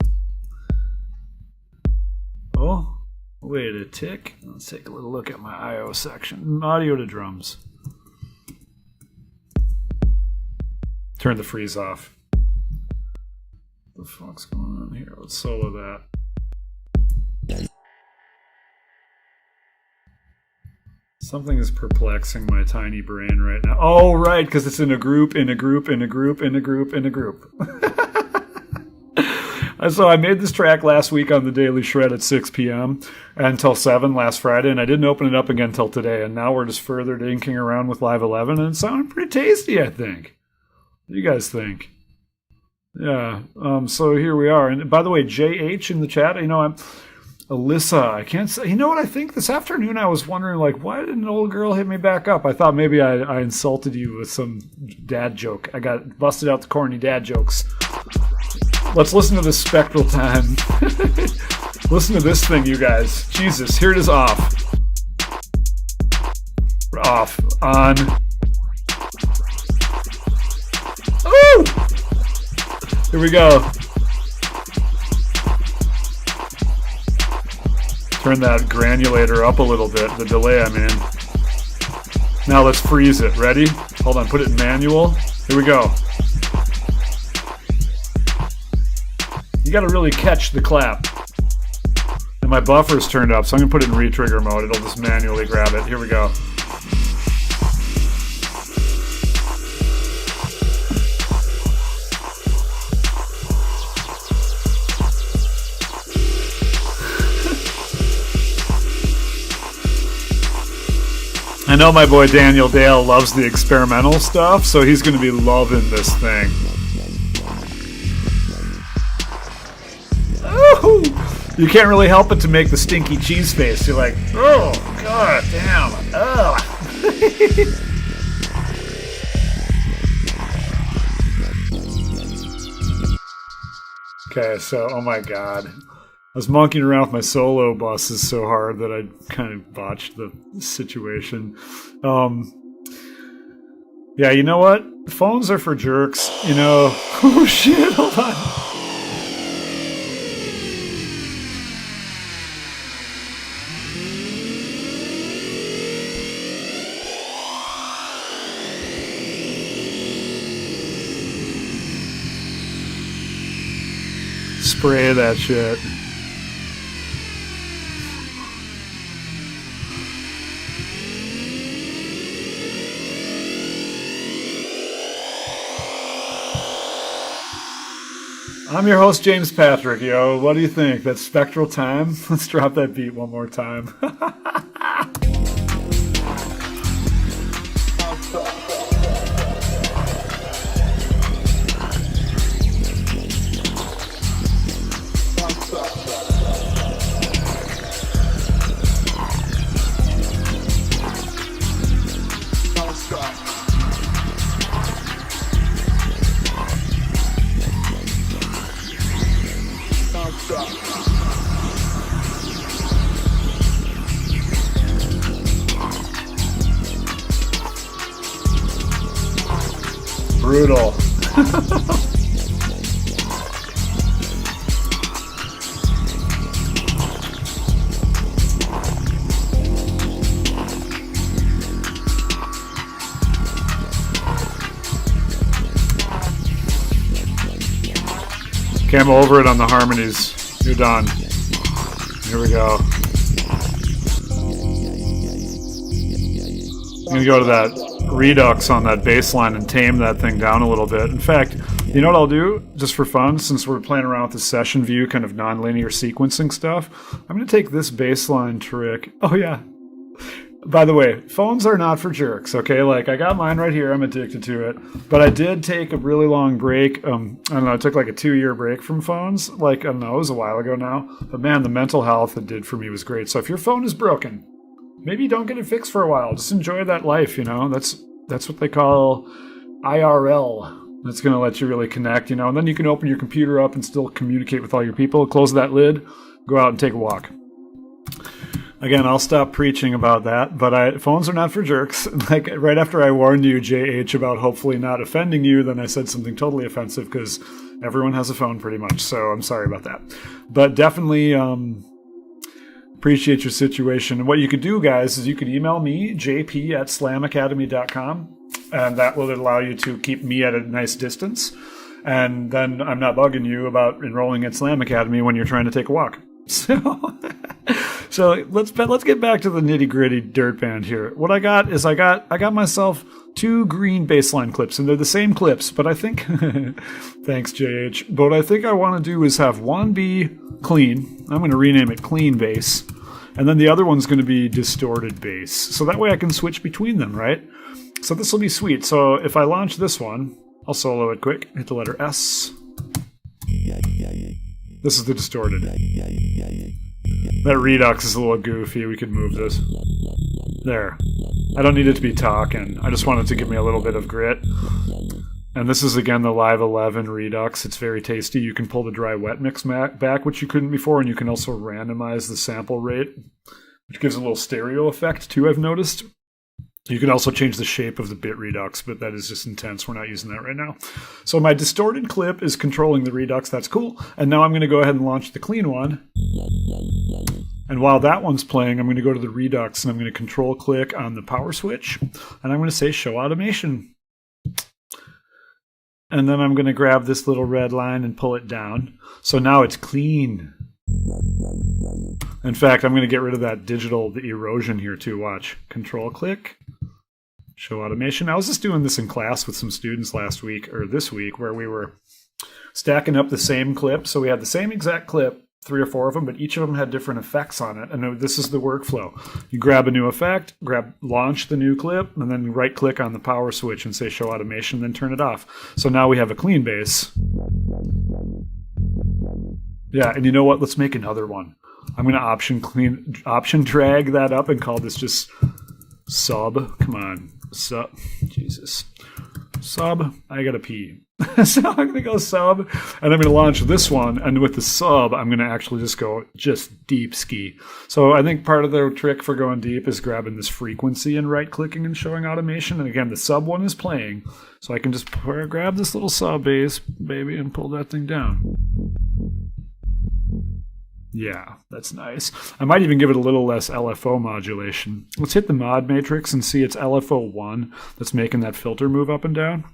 Oh, wait a tick. Let's take a little look at my I/O section. Audio to drums. Turn the freeze off. What the fuck's going on here? Let's solo that. Something is perplexing my tiny brain right now. Oh, right, because it's in a group, in a group, in a group, in a group, in a group. So I made this track last week on the Daily Shred at 6 p.m. until 7 last Friday, and I didn't open it up again until today, and now we're just further dinking around with Live 11, and it's sounding pretty tasty, I think. What do you guys think? Yeah, so here we are. And by the way, JH in the chat, you know, I'm Alyssa, I can't say, you know what I think? This afternoon I was wondering, like, why didn't an old girl hit me back up? I thought maybe I insulted you with some dad joke. I got busted out the corny dad jokes. Let's listen to this spectral time. Listen to this thing, you guys. Jesus, here it is off. Off. On. Ooh! Here we go. Turn that granulator up a little bit, the delay I'm in. Now let's freeze it. Ready? Hold on, put it in manual. Here we go. You gotta really catch the clap. And my buffer's turned up, so I'm gonna put it in retrigger mode. It'll just manually grab it. Here we go. I know my boy Daniel Dale loves the experimental stuff, so he's going to be loving this thing. Ooh, you can't really help but to make the stinky cheese face. You're like, oh, god damn. Ugh. Okay, so, oh my god. I was monkeying around with my solo buses so hard that I kind of botched the situation. Yeah, you know what? Phones are for jerks, you know. Oh shit, hold on. Spray that shit. I'm your host, James Patrick, yo. What do you think? That's spectral time? Let's drop that beat one more time. Brutal. Okay, I'm over it on the harmonies. You're done. Here we go. I'm gonna go to that redux on that bass line and tame that thing down a little bit. In fact, you know what I'll do, just for fun, since we're playing around with the session view, kind of non-linear sequencing stuff, I'm going to take this bass line trick. Oh yeah. By the way, phones are not for jerks, okay? Like, I got mine right here, I'm addicted to it. But I did take a really long break. I don't know, I took like a 2-year break from phones. Like, I don't know, it was a while ago now. But man, the mental health it did for me was great. So if your phone is broken, maybe don't get it fixed for a while. Just enjoy that life, you know? That's what they call IRL. That's going to let you really connect, you know? And then you can open your computer up and still communicate with all your people. Close that lid, go out and take a walk. Again, I'll stop preaching about that, but phones are not for jerks. Like, right after I warned you, JH, about hopefully not offending you, then I said something totally offensive because everyone has a phone pretty much, so I'm sorry about that. But definitely appreciate your situation. And what you could do, guys, is you could email me, jp@slamacademy.com, and that will allow you to keep me at a nice distance. And then I'm not bugging you about enrolling at Slam Academy when you're trying to take a walk. So let's get back to the nitty gritty dirt band here. What I got is I got myself 2 green bassline clips, and they're the same clips, but I think thanks JH. But what I think I want to do is have one be clean. I'm going to rename it clean bass, and then the other one's going to be distorted bass. So that way I can switch between them, right? So this will be sweet. So if I launch this one, I'll solo it quick. Hit the letter S. This is the distorted. That redux is a little goofy. We could move this. There. I don't need it to be talking. I just want it to give me a little bit of grit. And this is, again, the Live 11 redux. It's very tasty. You can pull the dry wet mix back, which you couldn't before, and you can also randomize the sample rate, which gives a little stereo effect, too, I've noticed. You can also change the shape of the bit redux, but that is just intense. We're not using that right now. So my distorted clip is controlling the redux. That's cool. And now I'm going to go ahead and launch the clean one. And while that one's playing, I'm going to go to the redux, and I'm going to control click on the power switch. And I'm going to say show automation. And then I'm going to grab this little red line and pull it down. So now it's clean. In fact, I'm going to get rid of that the erosion here too. Watch. Control click. Show automation. I was just doing this in class with some students this week, where we were stacking up the same clip. So we had the same exact clip, 3 or 4 of them, but each of them had different effects on it. And this is the workflow. You grab a new effect, launch the new clip, and then right click on the power switch and say show automation, then turn it off. So now we have a clean bass. Yeah, and you know what? Let's make another one. I'm going to option drag that up and call this just sub. Come on. Sub. Jesus. Sub. I got to pee. So I'm going to go sub, and I'm going to launch this one. And with the sub, I'm going to actually just go deep ski. So I think part of the trick for going deep is grabbing this frequency and right-clicking and showing automation. And again, the sub one is playing. So I can just grab this little sub bass, baby, and pull that thing down. Yeah, that's nice. I might even give it a little less LFO modulation. Let's hit the mod matrix and see it's LFO 1 that's making that filter move up and down.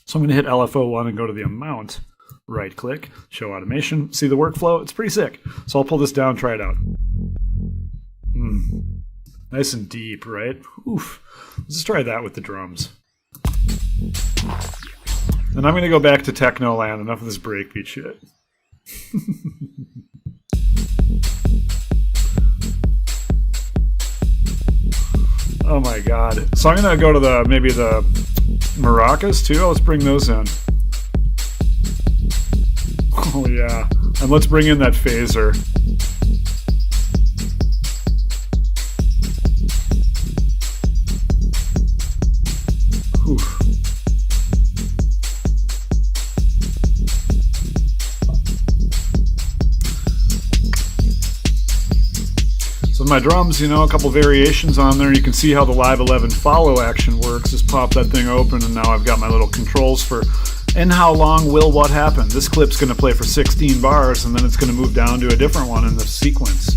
So I'm going to hit LFO 1 and go to the amount. Right click, show automation. See the workflow? It's pretty sick. So I'll pull this down, try it out. Nice and deep, right? Oof. Let's just try that with the drums. And I'm going to go back to Techno land. Enough of this breakbeat shit. Oh my god. So I'm going to go to maybe the maracas too. Let's bring those in. Oh yeah. And let's bring in that phaser. Oof. So my drums, you know, a couple variations on there. You can see how the Live 11 follow action works. Just pop that thing open, and now I've got my little controls for and how long will what happen. This clip's going to play for 16 bars, and then it's going to move down to a different one in the sequence.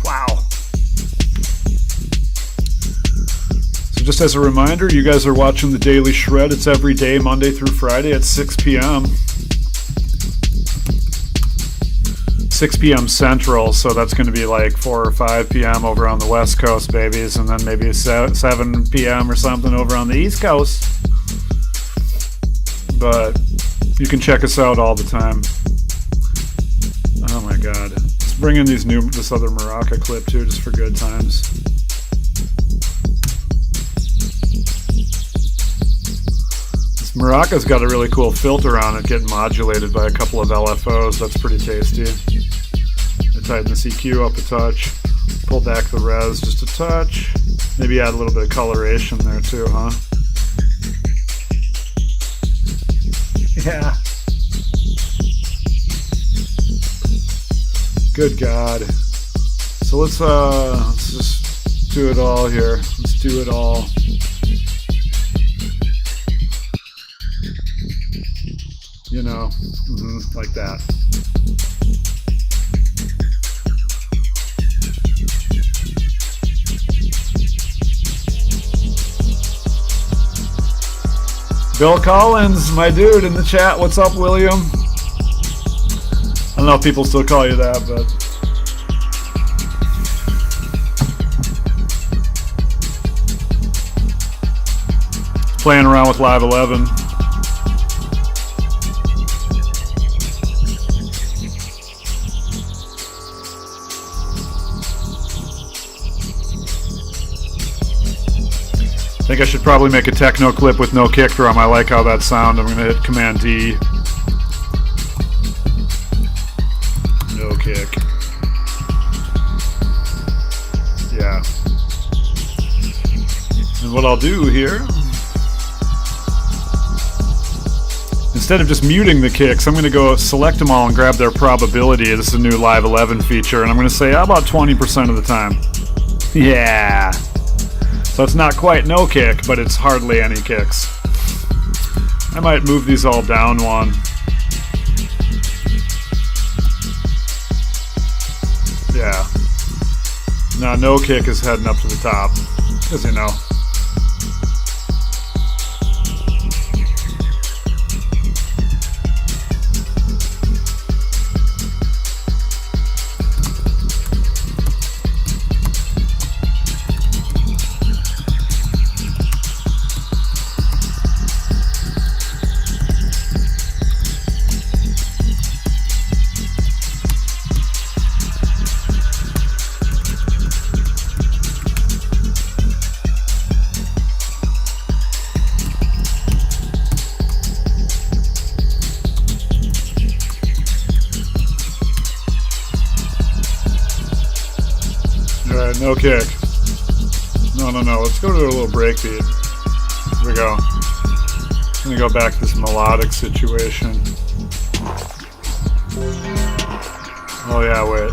Wow. So just as a reminder, you guys are watching The Daily Shred. It's every day, Monday through Friday at 6 p.m. 6 p.m. Central, so that's going to be like 4 or 5 p.m. over on the West Coast, babies, and then maybe 7 p.m. or something over on the East Coast. But you can check us out all the time. Oh my god. Let's bring in this other maraca clip too, just for good times. This maraca's got a really cool filter on it, getting modulated by a couple of LFOs. That's pretty tasty. I tighten the EQ up a touch, pull back the res just a touch, maybe add a little bit of coloration there too, huh? Yeah. Good God. So let's just do it all here. Let's do it all. You know, like that. Bill Collins, my dude, in the chat. What's up, William? I don't know if people still call you that, but... Playing around with Live 11. I think I should probably make a techno clip with no kick drum. I like how that sounds. I'm going to hit Command D. No kick. Yeah. And what I'll do here, instead of just muting the kicks, I'm going to go select them all and grab their probability. This is a new Live 11 feature, and I'm going to say about 20% of the time. Yeah. So it's not quite no kick, but it's hardly any kicks. I might move these all down one. Yeah. Now no kick is heading up to the top, as you know. No kick. No. Let's go to a little breakbeat. Here we go. I'm gonna go back to this melodic situation. Oh yeah, wait.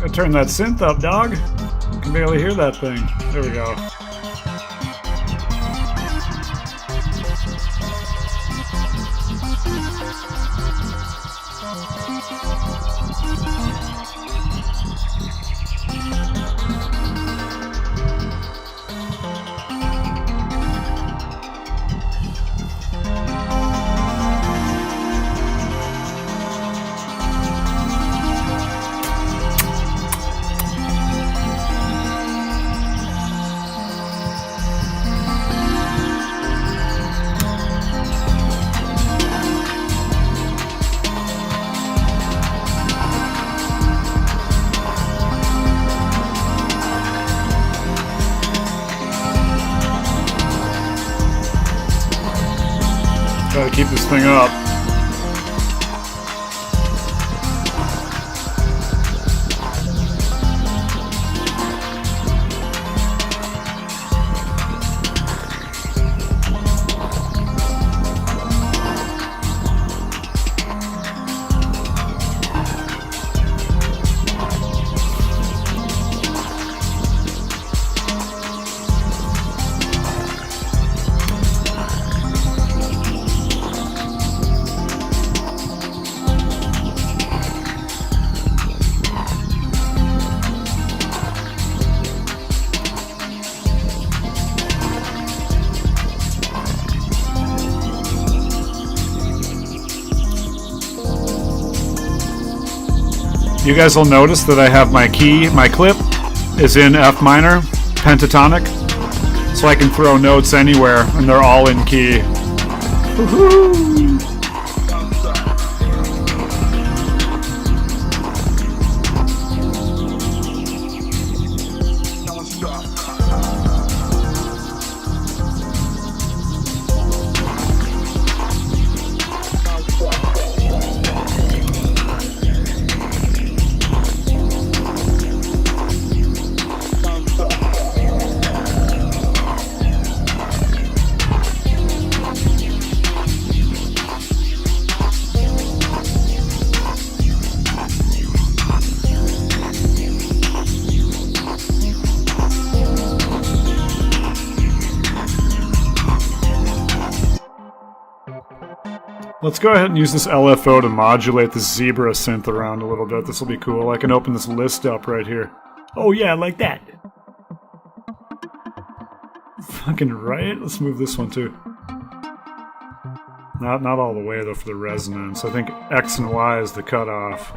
Gotta turn that synth up, dog. I can barely hear that thing. There we go. Gotta keep this thing up. You guys will notice that I have my clip is in F minor, pentatonic, so I can throw notes anywhere and they're all in key. Woohoo! Let's go ahead and use this LFO to modulate this zebra synth around a little bit. This will be cool. I can open this list up right here. Oh yeah, like that. Fucking right. Let's move this one too. Not all the way though for the resonance. I think X and Y is the cutoff.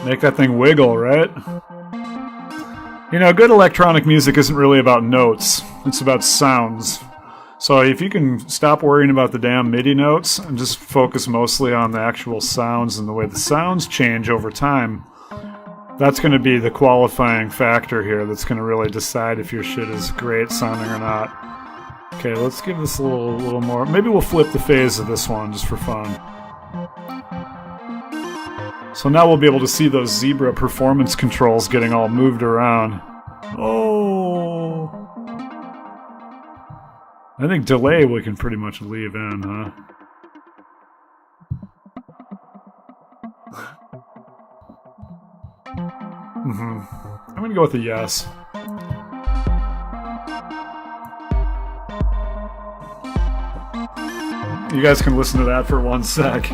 Make that thing wiggle, right? You know, good electronic music isn't really about notes. It's about sounds. So if you can stop worrying about the damn MIDI notes and just focus mostly on the actual sounds and the way the sounds change over time, that's going to be the qualifying factor here that's going to really decide if your shit is great sounding or not. Okay, let's give this a little more. Maybe we'll flip the phase of this one just for fun. So now we'll be able to see those zebra performance controls getting all moved around. Oh! I think delay we can pretty much leave in, huh? I'm gonna go with a yes. You guys can listen to that for 1 sec.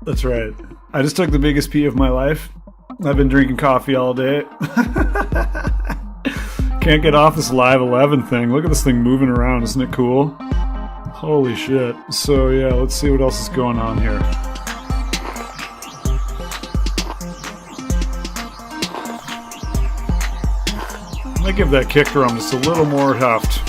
That's right. I just took the biggest pee of my life. I've been drinking coffee all day. Can't get off this Live 11 thing. Look at this thing moving around. Isn't it cool? Holy shit. So yeah, let's see what else is going on here. I'm gonna give that kick drum just a little more heft.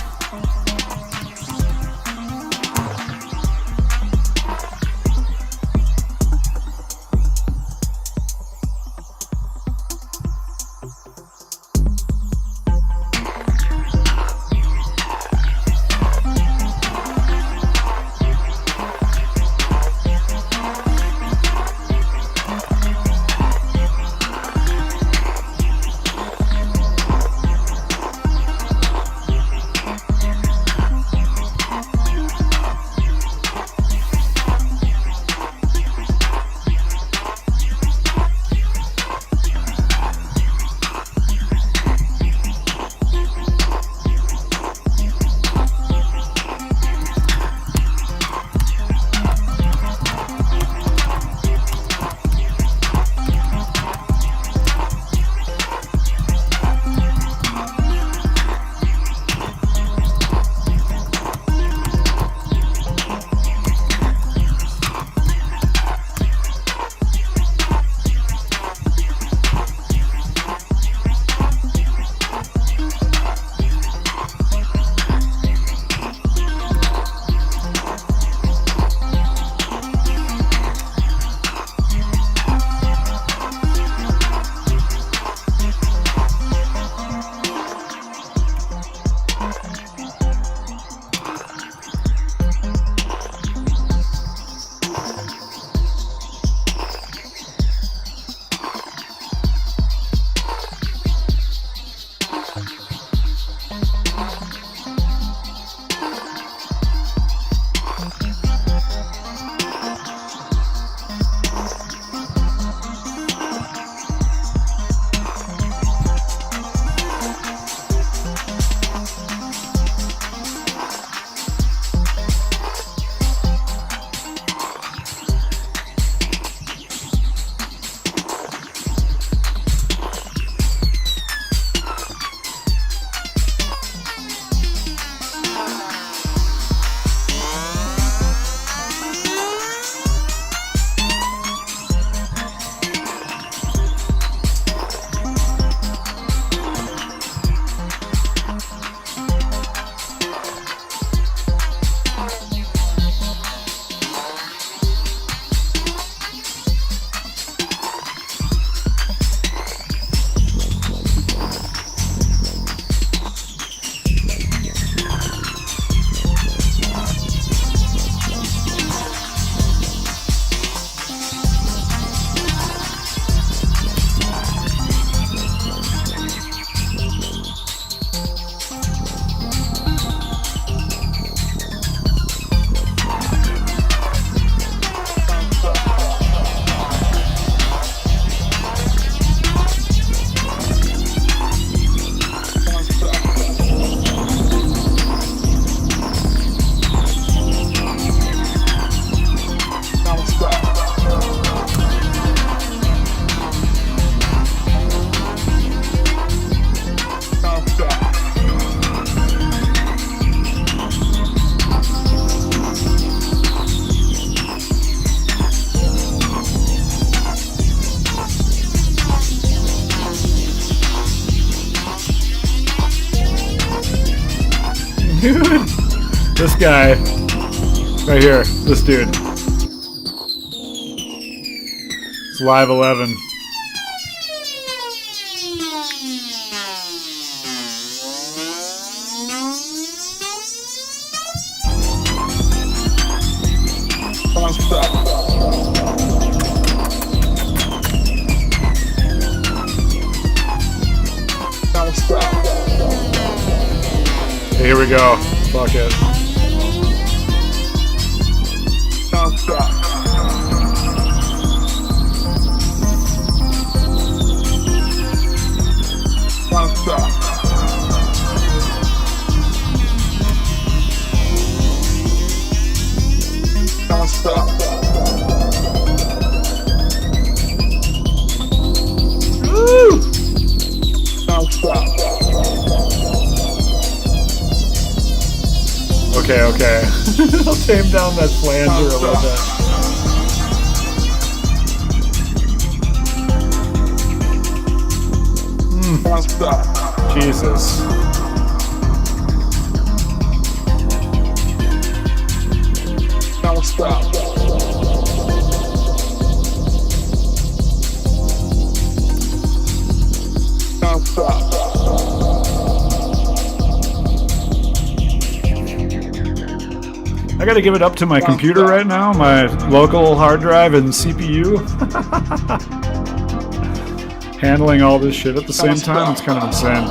dude. This guy. Right here. This dude. It's Live 11. Here we go. Fuck it. Don't stop. Don't stop. Don't stop. Woo! Don't stop. Okay, okay. I'll tame down that flanger a little bit. Don't stop. Jesus. Don't stop. Don't stop. I gotta give it up to my computer right now, my local hard drive and CPU. Handling all this shit at the same time, it's kind of insane.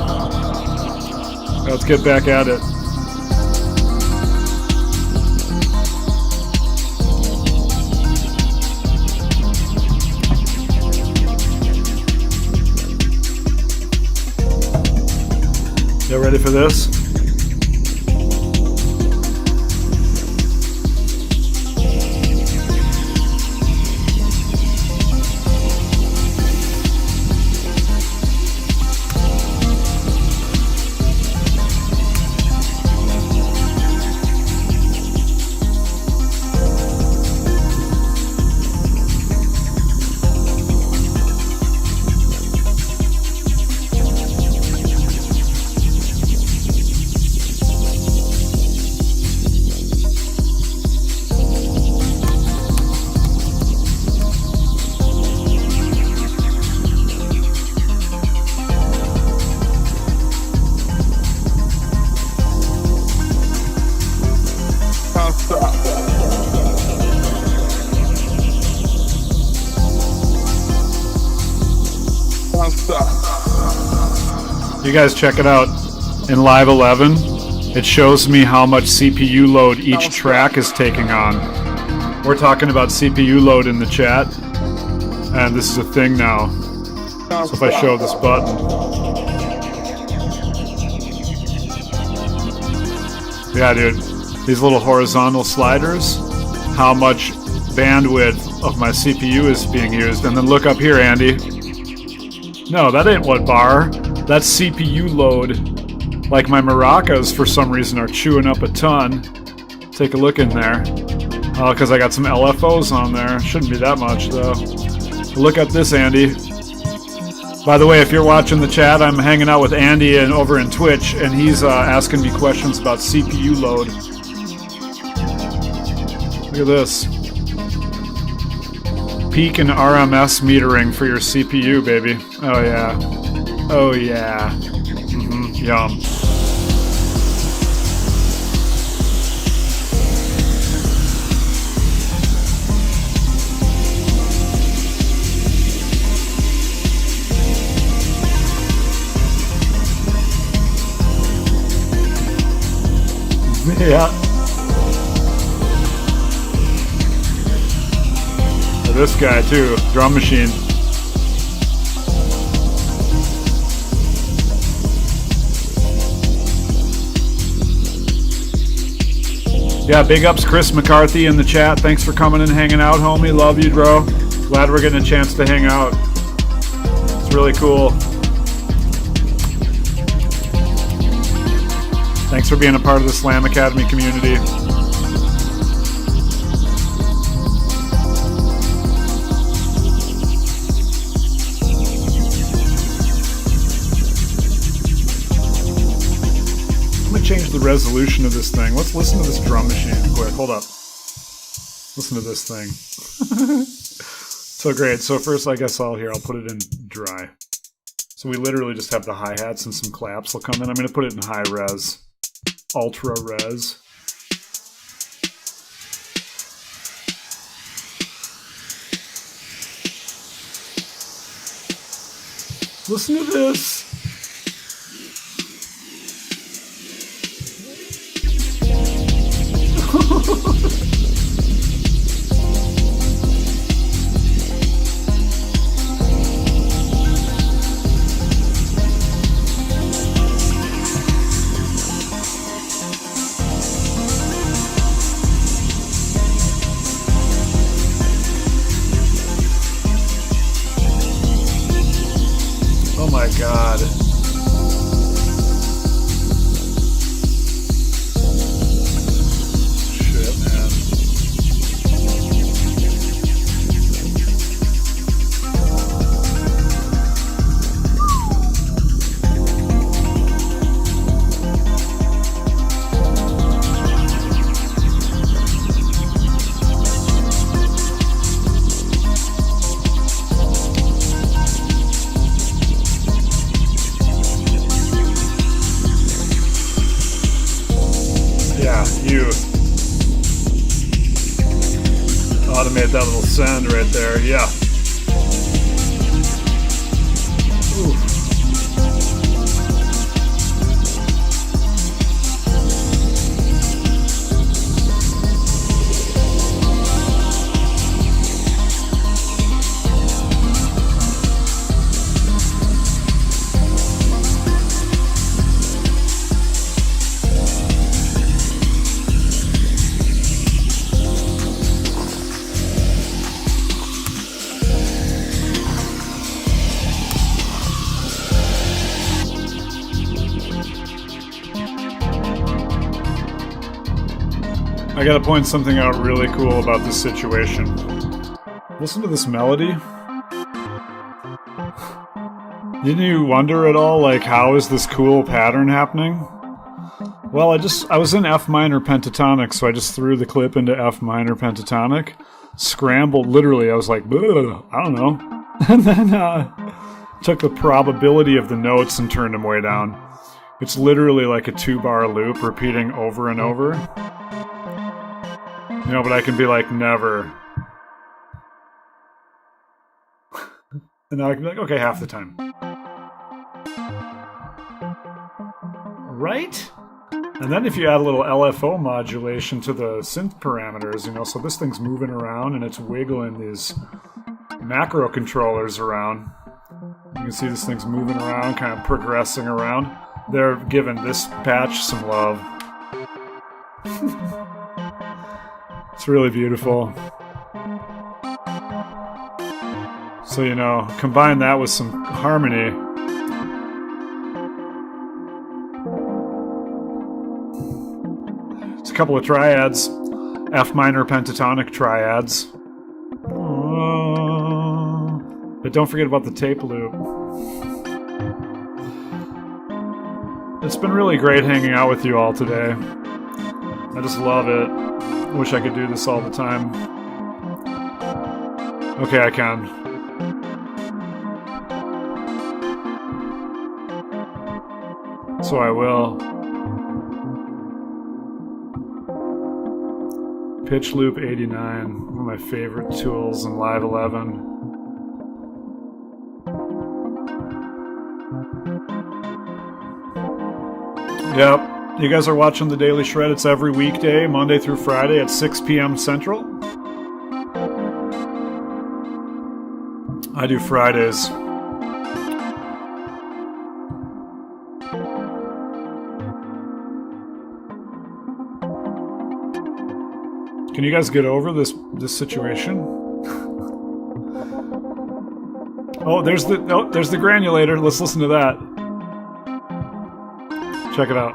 Let's get back at it. You ready for this? You guys check it out. In Live 11, it shows me how much CPU load each track is taking on. We're talking about CPU load in the chat, and this is a thing now. So if I show this button, yeah, dude, these little horizontal sliders, how much bandwidth of my CPU is being used. And then look up here, Andy. No, that ain't what bar. That's CPU load. Like my maracas, for some reason, are chewing up a ton. Take a look in there. Oh, because I got some LFOs on there. Shouldn't be that much, though. Look at this, Andy. By the way, if you're watching the chat, I'm hanging out with Andy and over in Twitch, and he's asking me questions about CPU load. Look at this. Peak and RMS metering for your CPU, baby. Oh, yeah. Oh, yeah. Yum. Yeah. This guy too, drum machine. Yeah, big ups Chris McCarthy in the chat. Thanks for coming and hanging out, homie. Love you, bro. Glad we're getting a chance to hang out. It's really cool. Thanks for being a part of the Slam Academy community. I'm gonna change the resolution of this thing. Let's listen to this drum machine quick. Hold up. Listen to this thing. So great. So first, I guess I'll put it in dry. So we literally just have the hi-hats and some claps will come in. I'm going to put it in high res. Ultra res. Listen to this. Oh my God. Shit, man. Yeah, you automate that little sound right there. Yeah. Ooh. I gotta point something out really cool about this situation. Listen to this melody. Didn't you wonder at all, like, how is this cool pattern happening? Well, I was in F minor pentatonic, so I just threw the clip into F minor pentatonic, scrambled, literally, I was like, I don't know. And then took the probability of the notes and turned them way down. It's literally like a 2-bar loop repeating over and over. You know, but I can be like, never. And now I can be like, okay, half the time. Right? And then if you add a little LFO modulation to the synth parameters, you know, so this thing's moving around and it's wiggling these macro controllers around. You can see this thing's moving around, kind of progressing around. They're giving this patch some love. It's really beautiful. So, you know, combine that with some harmony. It's a couple of triads. F minor pentatonic triads. But don't forget about the tape loop. It's been really great hanging out with you all today. I just love it. Wish I could do this all the time. Okay, I can. So I will. Pitch Loop 89, one of my favorite tools in Live 11. Yep. You guys are watching The Daily Shred. It's every weekday, Monday through Friday at 6 p.m. Central. I do Fridays. Can you guys get over this situation? Oh, there's the granulator. Let's listen to that. Check it out.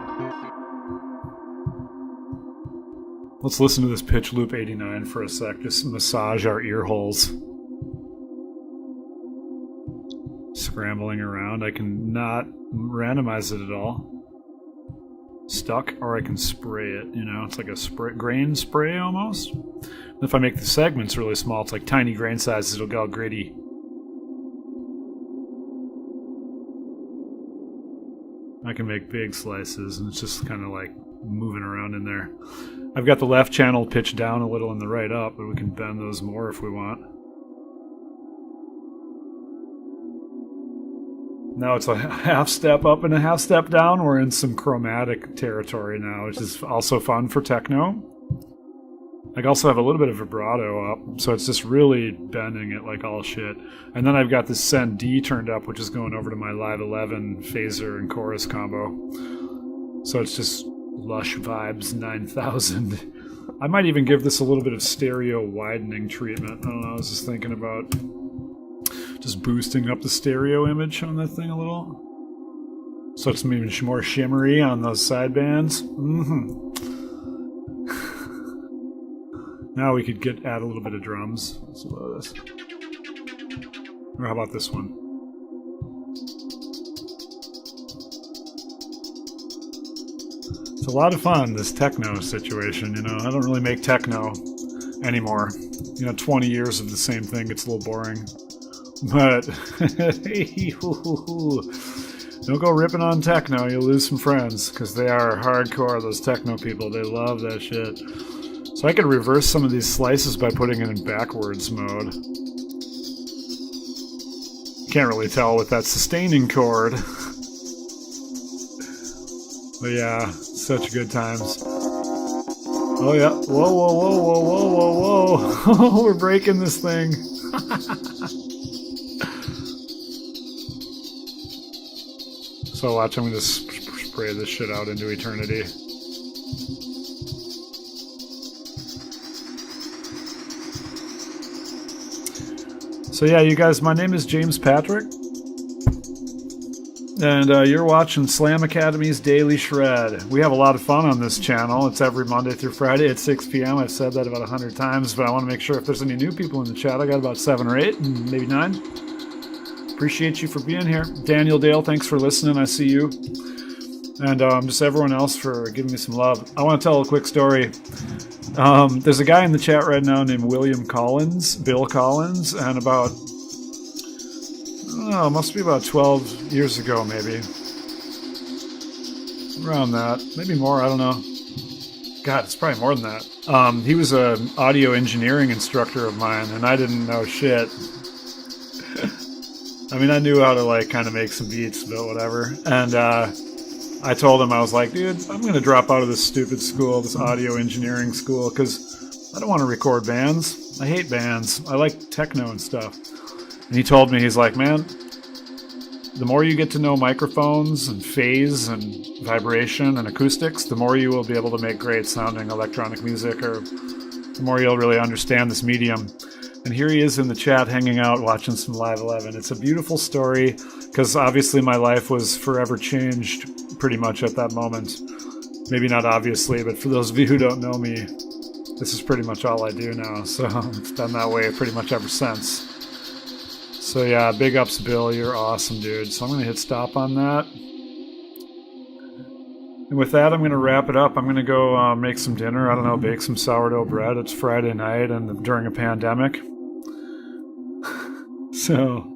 Let's listen to this Pitch Loop 89 for a sec. Just massage our ear holes. Scrambling around. I can not randomize it at all. stuck, or I can spray it, you know, it's like a grain spray almost. If I make the segments really small, it's like tiny grain sizes, it'll get all gritty. I can make big slices, and it's just kind of like moving around in there. I've got the left channel pitched down a little and the right up, but we can bend those more if we want. Now it's a half step up and a half step down. We're in some chromatic territory now, which is also fun for techno. I also have a little bit of vibrato up, so it's just really bending it like all shit. And then I've got this Send D turned up, which is going over to my Live 11 phaser and chorus combo. So it's just lush vibes 9000. I might even give this a little bit of stereo widening treatment. I don't know, I was just thinking about just boosting up the stereo image on that thing a little. So it's even more shimmery on those side bands. Now we could add a little bit of drums. Let's load this. Or how about this one? It's a lot of fun, this techno situation, you know. I don't really make techno anymore. You know, 20 years of the same thing gets a little boring. But, don't go ripping on techno, you'll lose some friends, because they are hardcore, those techno people. They love that shit. So I could reverse some of these slices by putting it in backwards mode. Can't really tell with that sustaining chord. But yeah, such good times. Oh yeah, whoa, whoa, whoa, whoa, whoa, whoa, whoa. We're breaking this thing. So watch, I'm going to spray this shit out into eternity. So yeah, you guys, my name is James Patrick, and you're watching Slam Academy's Daily Shred. We have a lot of fun on this channel. It's every Monday through Friday at 6 p.m. I've said that about 100 times, but I want to make sure if there's any new people in the chat. I got about 7 or 8, maybe 9. Appreciate you for being here. Daniel Dale, thanks for listening. I see you. And just everyone else for giving me some love. I want to tell a quick story. There's a guy in the chat right now named William Collins, Bill Collins, and about, oh, must be about 12 years ago, maybe. Around that. Maybe more, I don't know. God, it's probably more than that. He was an audio engineering instructor of mine, and I didn't know shit. I mean, I knew how to, like, kind of make some beats, but whatever. And I told him, I was like, dude, I'm going to drop out of this stupid school, this audio engineering school, because I don't want to record bands. I hate bands. I like techno and stuff. And he told me, he's like, man, the more you get to know microphones and phase and vibration and acoustics, the more you will be able to make great sounding electronic music, or the more you'll really understand this medium. And here he is in the chat hanging out watching some Live 11. It's a beautiful story, because obviously my life was forever changed pretty much at that moment. Maybe not obviously, but for those of you who don't know me, this is pretty much all I do now. So it's been that way pretty much ever since. So yeah, big ups, Bill. You're awesome, dude. So I'm going to hit stop on that. And with that, I'm going to wrap it up. I'm going to go make some dinner. I don't know, bake some sourdough bread. It's Friday night and during a pandemic. So,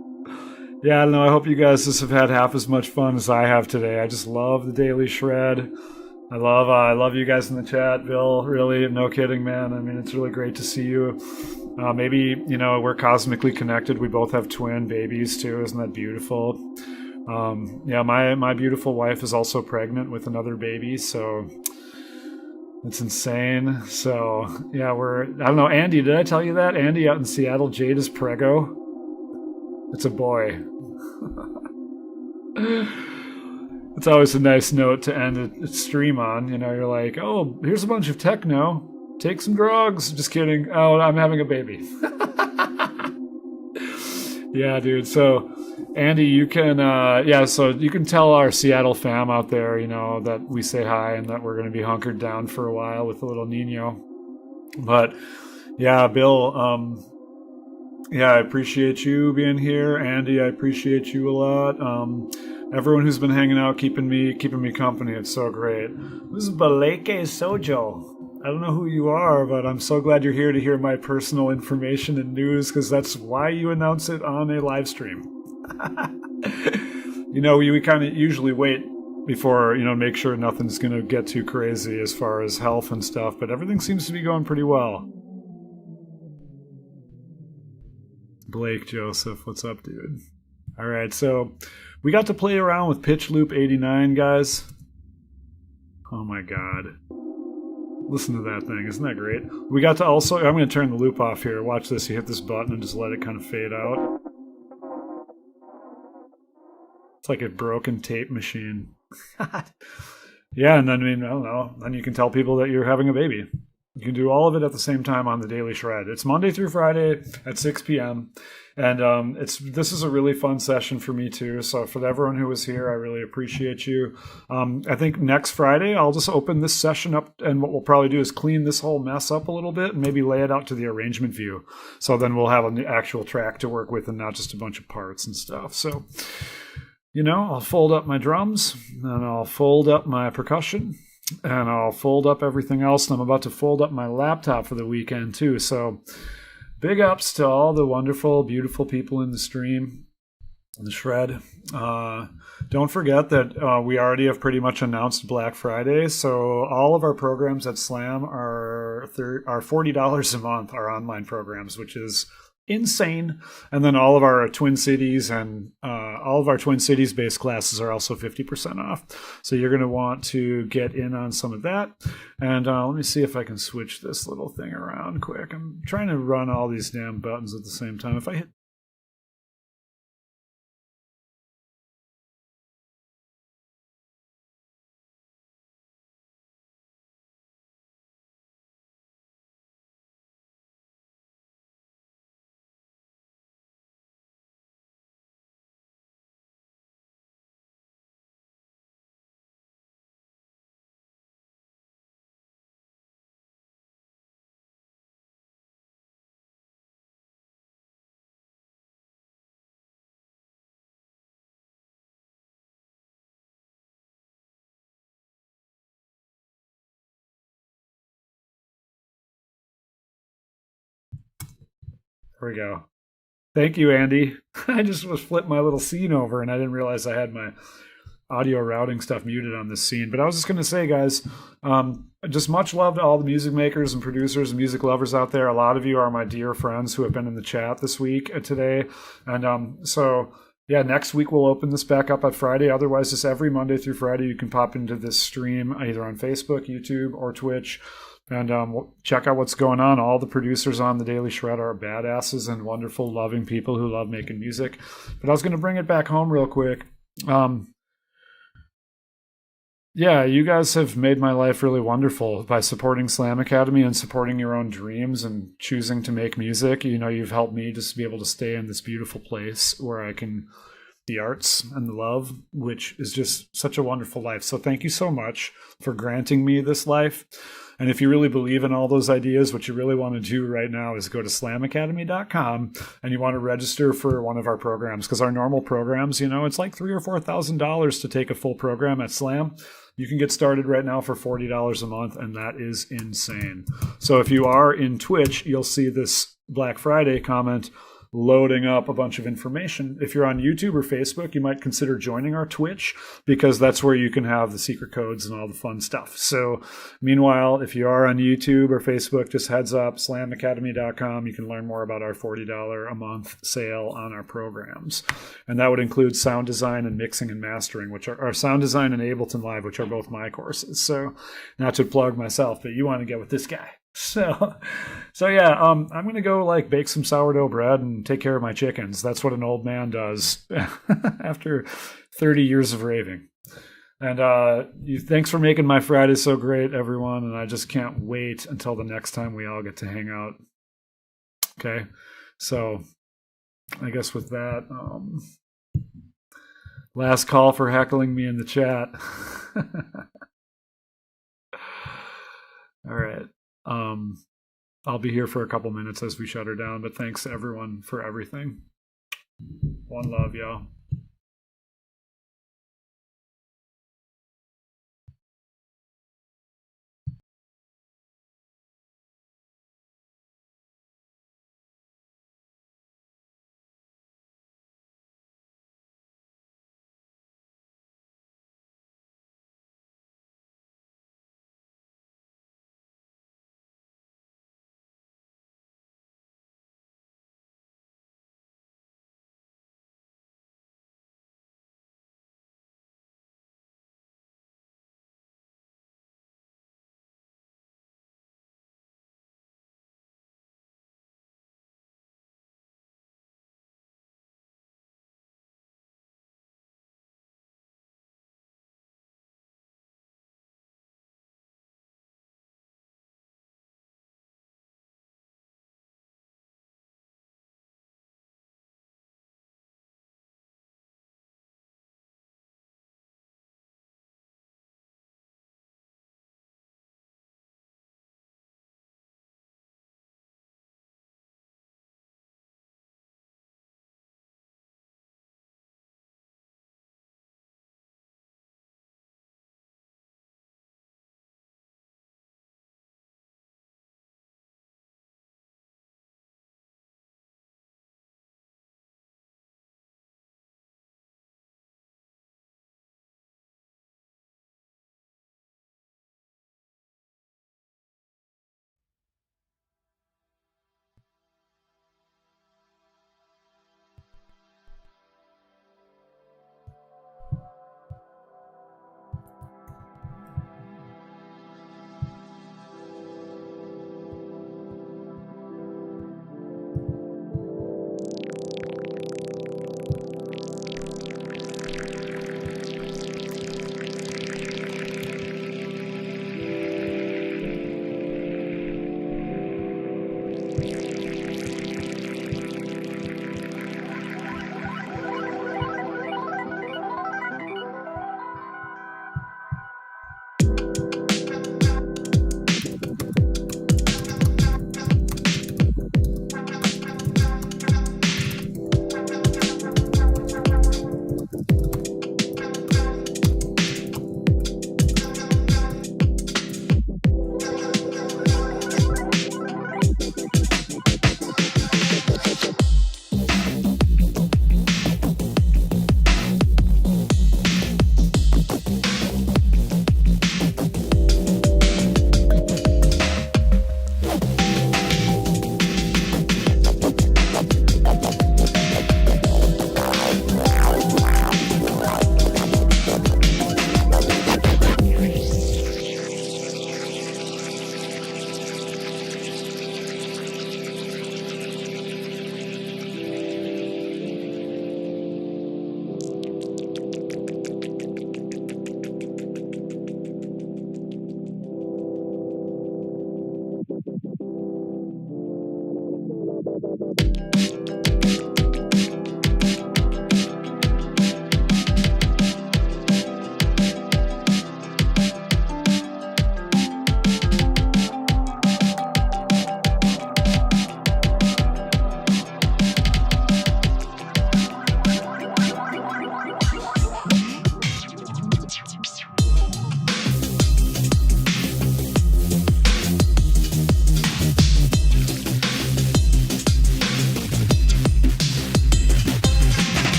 yeah, I don't know. I hope you guys just have had half as much fun as I have today. I just love the Daily Shred. I love you guys in the chat, Bill. Really, no kidding, man. I mean, it's really great to see you. Maybe, you know, we're cosmically connected. We both have twin babies, too. Isn't that beautiful? Yeah, my beautiful wife is also pregnant with another baby, so it's insane. So, yeah, I don't know, Andy, did I tell you that? Andy out in Seattle, Jade is preggo. It's a boy. It's always a nice note to end a stream on. You know, you're like, oh, here's a bunch of techno. Take some drugs. Just kidding. Oh, I'm having a baby. Yeah, dude. So, Andy, you can, so you can tell our Seattle fam out there, you know, that we say hi and that we're going to be hunkered down for a while with the little Nino. But, yeah, Bill, Yeah, I appreciate you being here, Andy. I appreciate you a lot. Everyone who's been hanging out, keeping me company. It's so great. This is Baleke Sojo. I don't know who you are, but I'm so glad you're here to hear my personal information and news because that's why you announce it on a live stream. We kind of usually wait before, make sure nothing's going to get too crazy as far as health and stuff, but everything seems to be going pretty well. Blake Joseph, what's up, dude? All right, so we got to play around with Pitch Loop 89, guys. Oh my god. Listen to that thing, isn't that great? We got to also, I'm going to turn the loop off here. Watch this, you hit this button and just let it kind of fade out. It's like a broken tape machine. Yeah, and then, I don't know, then you can tell people that you're having a baby. You can do all of it at the same time on the Daily Shred. It's Monday through Friday at 6 p.m. And this is a really fun session for me too. So for everyone who was here, I really appreciate you. I think next Friday, I'll just open this session up, and what we'll probably do is clean this whole mess up a little bit and maybe lay it out to the arrangement view. So then we'll have an actual track to work with and not just a bunch of parts and stuff. So, I'll fold up my drums and I'll fold up my percussion. And I'll fold up everything else, and I'm about to fold up my laptop for the weekend too. So big ups to all the wonderful, beautiful people in the stream, in the Shred. Don't forget that we already have pretty much announced Black Friday, so all of our programs at Slam are $40 a month, our online programs, which is insane. And then all of our Twin Cities and all of our Twin Cities based classes are also 50% off. So you're going to want to get in on some of that. And let me see if I can switch this little thing around quick. I'm trying to run all these damn buttons at the same time. If I hit There we go. Thank you, Andy. I just was flipping my little scene over and I didn't realize I had my audio routing stuff muted on this scene. But I was just going to say, guys, just much love to all the music makers and producers and music lovers out there. A lot of you are my dear friends who have been in the chat this week, today. And so, yeah, next week we'll open this back up at Friday. Otherwise, just every Monday through Friday, you can pop into this stream either on Facebook, YouTube, or Twitch. And check out what's going on. All the producers on the Daily Shred are badasses and wonderful, loving people who love making music. But I was going to bring it back home real quick. Yeah, you guys have made my life really wonderful by supporting Slam Academy and supporting your own dreams and choosing to make music. You've helped me just be able to stay in this beautiful place where I can the arts and the love, which is just such a wonderful life. So thank you so much for granting me this life. And if you really believe in all those ideas, what you really want to do right now is go to slamacademy.com and you want to register for one of our programs, because our normal programs, it's like $3,000 or $4,000 to take a full program at Slam. You can get started right now for $40 a month, and that is insane. So if you are in Twitch, you'll see this Black Friday comment loading up a bunch of information. If you're on YouTube or Facebook, you might consider joining our Twitch, because that's where you can have the secret codes and all the fun stuff. So meanwhile, if you are on YouTube or Facebook, just heads up, slamacademy.com. You can learn more about our $40 a month sale on our programs. And that would include sound design and mixing and mastering, which are sound design and Ableton Live, which are both my courses. So not to plug myself, but you want to get with this guy. So yeah, I'm going to go bake some sourdough bread and take care of my chickens. That's what an old man does after 30 years of raving. And thanks for making my Friday so great, everyone. And I just can't wait until the next time we all get to hang out. Okay. So I guess with that, last call for heckling me in the chat. All right. I'll be here for a couple minutes as we shut her down, but thanks everyone for everything. One love, y'all.